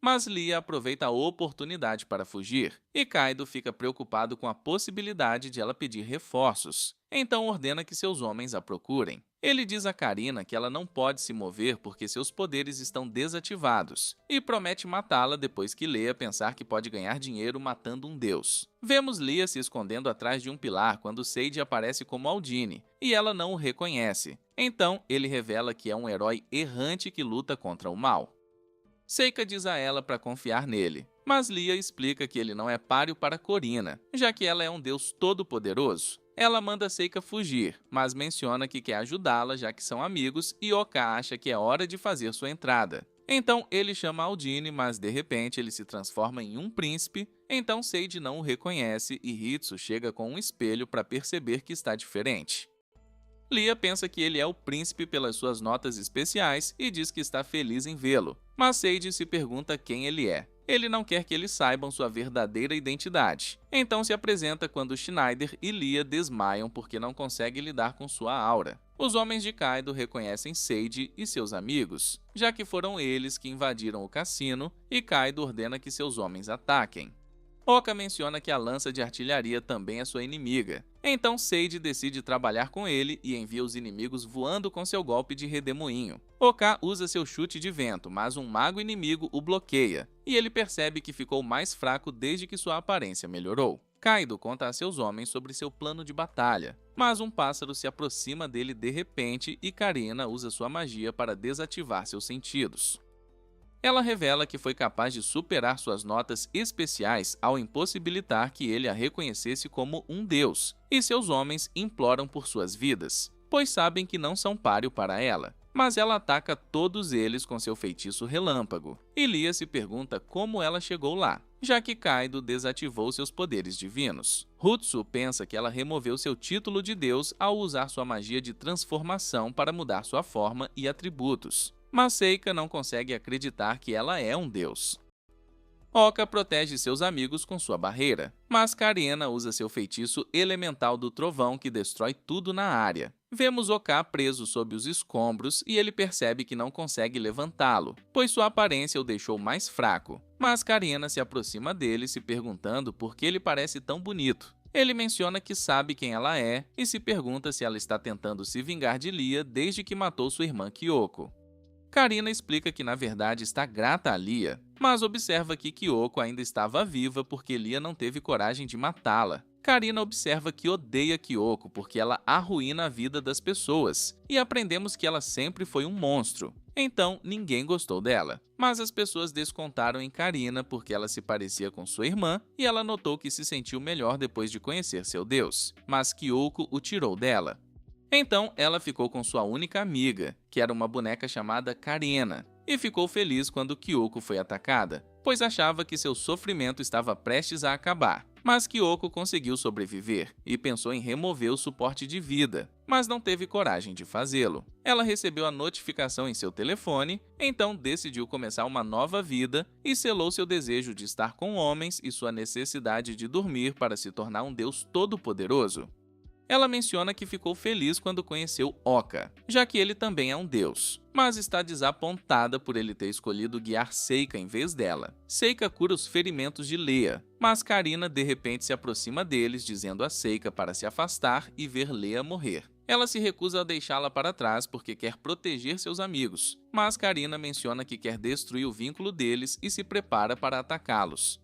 Mas Lia aproveita a oportunidade para fugir, e Kaido fica preocupado com a possibilidade de ela pedir reforços. Então ordena que seus homens a procurem. Ele diz a Karina que ela não pode se mover porque seus poderes estão desativados, e promete matá-la depois que Leia pensar que pode ganhar dinheiro matando um deus. Vemos Lia se escondendo atrás de um pilar quando Seiji aparece como Aldine, e ela não o reconhece. Então ele revela que é um herói errante que luta contra o mal. Seika diz a ela para confiar nele, mas Lia explica que ele não é páreo para Corina, já que ela é um deus todo-poderoso. Ela manda Seika fugir, mas menciona que quer ajudá-la já que são amigos e Oka acha que é hora de fazer sua entrada. Então ele chama Aldine, mas de repente ele se transforma em um príncipe, então Seiji não o reconhece e Hitsu chega com um espelho para perceber que está diferente. Lia pensa que ele é o príncipe pelas suas notas especiais e diz que está feliz em vê-lo, mas Seiji se pergunta quem ele é. Ele não quer que eles saibam sua verdadeira identidade. Então se apresenta quando Schneider e Lia desmaiam porque não conseguem lidar com sua aura. Os homens de Kaido reconhecem Sage e seus amigos, já que foram eles que invadiram o cassino, e Kaido ordena que seus homens ataquem. Oka menciona que a lança de artilharia também é sua inimiga. Então Sage decide trabalhar com ele e envia os inimigos voando com seu golpe de redemoinho. Oka usa seu chute de vento, mas um mago inimigo o bloqueia, e ele percebe que ficou mais fraco desde que sua aparência melhorou. Kaido conta a seus homens sobre seu plano de batalha, mas um pássaro se aproxima dele de repente e Karina usa sua magia para desativar seus sentidos. Ela revela que foi capaz de superar suas notas especiais ao impossibilitar que ele a reconhecesse como um deus, e seus homens imploram por suas vidas, pois sabem que não são páreo para ela. Mas ela ataca todos eles com seu feitiço relâmpago, e Lia se pergunta como ela chegou lá, já que Kaido desativou seus poderes divinos. Hutsu pensa que ela removeu seu título de deus ao usar sua magia de transformação para mudar sua forma e atributos. Mas Seika não consegue acreditar que ela é um deus. Oka protege seus amigos com sua barreira, mas Karina usa seu feitiço elemental do trovão que destrói tudo na área. Vemos Oka preso sob os escombros e ele percebe que não consegue levantá-lo, pois sua aparência o deixou mais fraco. Mas Karina se aproxima dele se perguntando por que ele parece tão bonito. Ele menciona que sabe quem ela é e se pergunta se ela está tentando se vingar de Lia desde que matou sua irmã Kyoko. Karina explica que na verdade está grata a Lia, mas observa que Kyoko ainda estava viva porque Lia não teve coragem de matá-la. Karina observa que odeia Kyoko porque ela arruína a vida das pessoas, e aprendemos que ela sempre foi um monstro. Então ninguém gostou dela, mas as pessoas descontaram em Karina porque ela se parecia com sua irmã e ela notou que se sentiu melhor depois de conhecer seu deus, mas Kyoko o tirou dela. Então, ela ficou com sua única amiga, que era uma boneca chamada Karena, e ficou feliz quando Kyoko foi atacada, pois achava que seu sofrimento estava prestes a acabar. Mas Kyoko conseguiu sobreviver e pensou em remover o suporte de vida, mas não teve coragem de fazê-lo. Ela recebeu a notificação em seu telefone, então decidiu começar uma nova vida e selou seu desejo de estar com homens e sua necessidade de dormir para se tornar um deus todo-poderoso. Ela menciona que ficou feliz quando conheceu Oka, já que ele também é um deus, mas está desapontada por ele ter escolhido guiar Seika em vez dela. Seika cura os ferimentos de Lia, mas Karina de repente se aproxima deles, dizendo a Seika para se afastar e ver Lia morrer. Ela se recusa a deixá-la para trás porque quer proteger seus amigos, mas Karina menciona que quer destruir o vínculo deles e se prepara para atacá-los.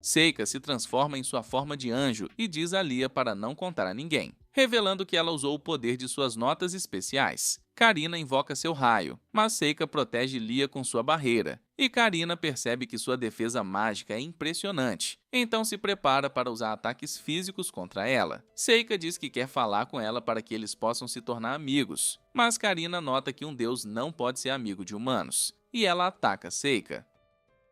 Seika se transforma em sua forma de anjo e diz a Lia para não contar a ninguém, revelando que ela usou o poder de suas notas especiais. Karina invoca seu raio, mas Seika protege Lia com sua barreira, e Karina percebe que sua defesa mágica é impressionante, então se prepara para usar ataques físicos contra ela. Seika diz que quer falar com ela para que eles possam se tornar amigos, mas Karina nota que um deus não pode ser amigo de humanos, e ela ataca Seika.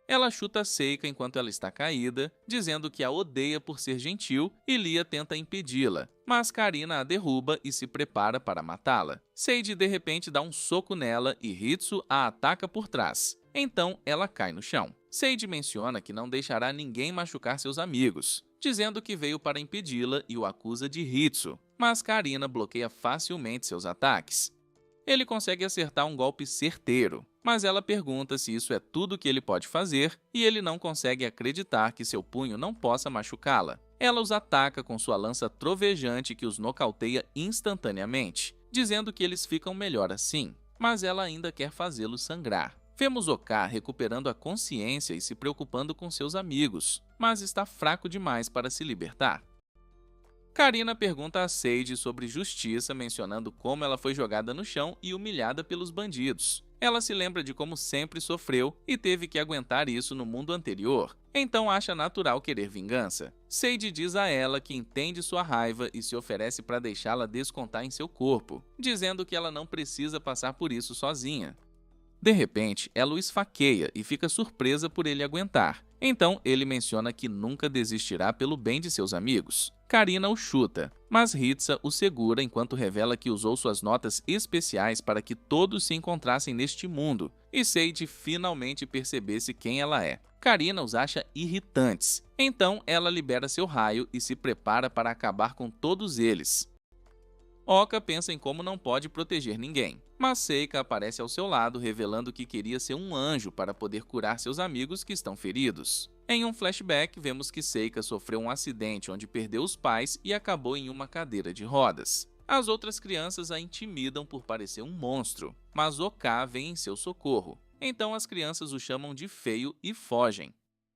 Ela chuta Seika enquanto ela está caída, dizendo que a odeia por ser gentil, e Lia tenta impedi-la, mas Karina a derruba e se prepara para matá-la. Sage de repente dá um soco nela e Hitsu a ataca por trás. Então ela cai no chão. Sage menciona que não deixará ninguém machucar seus amigos, dizendo que veio para impedi-la e o acusa de Hitsu, mas Karina bloqueia facilmente seus ataques. Ele consegue acertar um golpe certeiro, mas ela pergunta se isso é tudo que ele pode fazer e ele não consegue acreditar que seu punho não possa machucá-la. Ela os ataca com sua lança trovejante que os nocauteia instantaneamente, dizendo que eles ficam melhor assim, mas ela ainda quer fazê-los sangrar. Vemos Oka recuperando a consciência e se preocupando com seus amigos, mas está fraco demais para se libertar. Karina pergunta a Sage sobre justiça, mencionando como ela foi jogada no chão e humilhada pelos bandidos. Ela se lembra de como sempre sofreu e teve que aguentar isso no mundo anterior, então acha natural querer vingança. Sage diz a ela que entende sua raiva e se oferece para deixá-la descontar em seu corpo, dizendo que ela não precisa passar por isso sozinha. De repente, ela o esfaqueia e fica surpresa por ele aguentar. Então, ele menciona que nunca desistirá pelo bem de seus amigos. Karina o chuta, mas Hitsa o segura enquanto revela que usou suas notas especiais para que todos se encontrassem neste mundo, e Sage finalmente percebesse quem ela é. Karina os acha irritantes, então ela libera seu raio e se prepara para acabar com todos eles. Oka pensa em como não pode proteger ninguém, mas Seika aparece ao seu lado revelando que queria ser um anjo para poder curar seus amigos que estão feridos. Em um flashback, vemos que Seika sofreu um acidente onde perdeu os pais e acabou em uma cadeira de rodas. As outras crianças a intimidam por parecer um monstro, mas Oka vem em seu socorro. Então as crianças o chamam de feio e fogem.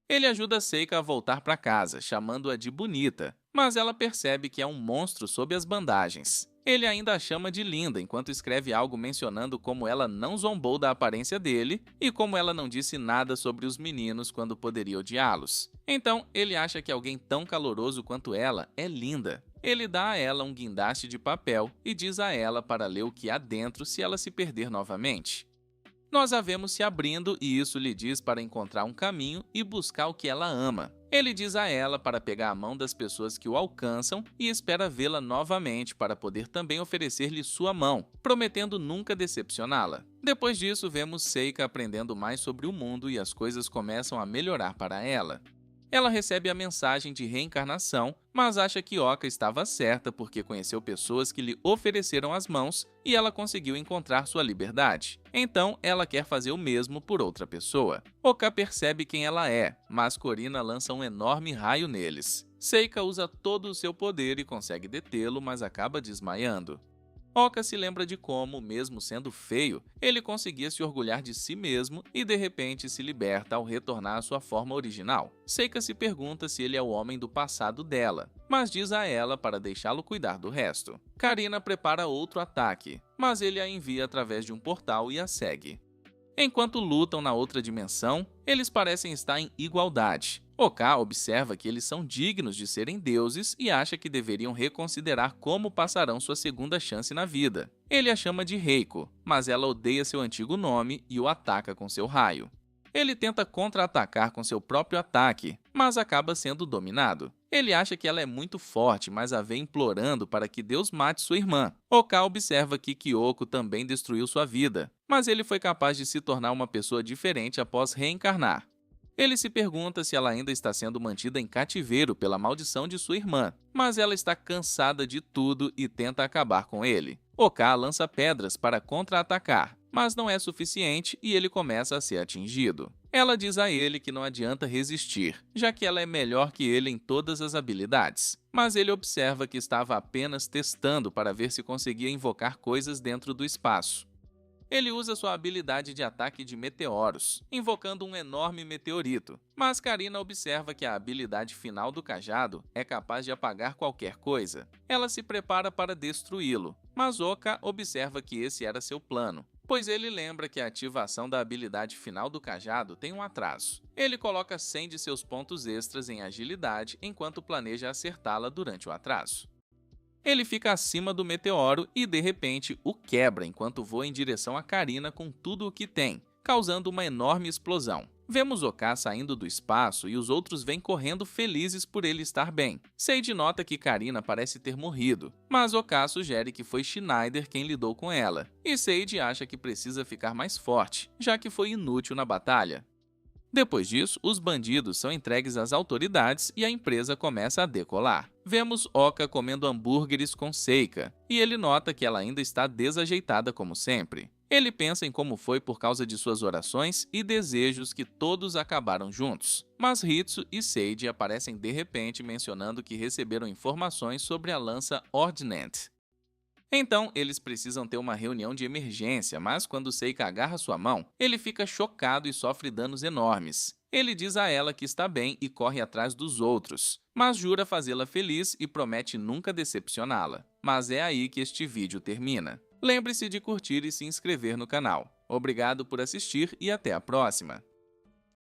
Ele ajuda Seika a voltar para casa, chamando-a de bonita, mas ela percebe que é um monstro sob as bandagens. Ele ainda a chama de linda enquanto escreve algo mencionando como ela não zombou da aparência dele e como ela não disse nada sobre os meninos quando poderia odiá-los. Então, ele acha que alguém tão caloroso quanto ela é linda. Ele dá a ela um guindaste de papel e diz a ela para ler o que há dentro se ela se perder novamente. Nós a vemos se abrindo e isso lhe diz para encontrar um caminho e buscar o que ela ama. Ele diz a ela para pegar a mão das pessoas que o alcançam e espera vê-la novamente para poder também oferecer-lhe sua mão, prometendo nunca decepcioná-la. Depois disso, vemos Seika aprendendo mais sobre o mundo e as coisas começam a melhorar para ela. Ela recebe a mensagem de reencarnação, mas acha que Oka estava certa porque conheceu pessoas que lhe ofereceram as mãos e ela conseguiu encontrar sua liberdade. Então, ela quer fazer o mesmo por outra pessoa. Oka percebe quem ela é, mas Korina lança um enorme raio neles. Seika usa todo o seu poder e consegue detê-lo, mas acaba desmaiando. Oka se lembra de como, mesmo sendo feio, ele conseguia se orgulhar de si mesmo e de repente se liberta ao retornar à sua forma original. Seika se pergunta se ele é o homem do passado dela, mas diz a ela para deixá-lo cuidar do resto. Karina prepara outro ataque, mas ele a envia através de um portal e a segue. Enquanto lutam na outra dimensão, eles parecem estar em igualdade. Oka observa que eles são dignos de serem deuses e acha que deveriam reconsiderar como passarão sua segunda chance na vida. Ele a chama de Reiko, mas ela odeia seu antigo nome e o ataca com seu raio. Ele tenta contra-atacar com seu próprio ataque, mas acaba sendo dominado. Ele acha que ela é muito forte, mas a vê implorando para que Deus mate sua irmã. Oka observa que Kyoko também destruiu sua vida, mas ele foi capaz de se tornar uma pessoa diferente após reencarnar. Ele se pergunta se ela ainda está sendo mantida em cativeiro pela maldição de sua irmã, mas ela está cansada de tudo e tenta acabar com ele. Oka lança pedras para contra-atacar, mas não é suficiente e ele começa a ser atingido. Ela diz a ele que não adianta resistir, já que ela é melhor que ele em todas as habilidades. Mas ele observa que estava apenas testando para ver se conseguia invocar coisas dentro do espaço. Ele usa sua habilidade de ataque de meteoros, invocando um enorme meteorito, mas Karina observa que a habilidade final do cajado é capaz de apagar qualquer coisa. Ela se prepara para destruí-lo, mas Oka observa que esse era seu plano, pois ele lembra que a ativação da habilidade final do cajado tem um atraso. Ele coloca 100 de seus pontos extras em agilidade enquanto planeja acertá-la durante o atraso. Ele fica acima do meteoro e, de repente, o quebra enquanto voa em direção a Karina com tudo o que tem, causando uma enorme explosão. Vemos Oka saindo do espaço e os outros vêm correndo felizes por ele estar bem. Seiji nota que Karina parece ter morrido, mas Oka sugere que foi Schneider quem lidou com ela, e Seiji acha que precisa ficar mais forte, já que foi inútil na batalha. Depois disso, os bandidos são entregues às autoridades e a empresa começa a decolar. Vemos Oka comendo hambúrgueres com Seika, e ele nota que ela ainda está desajeitada como sempre. Ele pensa em como foi por causa de suas orações e desejos que todos acabaram juntos. Mas Hitsu e Seiji aparecem de repente mencionando que receberam informações sobre a lança Ordnance. Então, eles precisam ter uma reunião de emergência, mas quando Seika agarra sua mão, ele fica chocado e sofre danos enormes. Ele diz a ela que está bem e corre atrás dos outros, mas jura fazê-la feliz e promete nunca decepcioná-la. Mas é aí que este vídeo termina. Lembre-se de curtir e se inscrever no canal. Obrigado por assistir e até a próxima!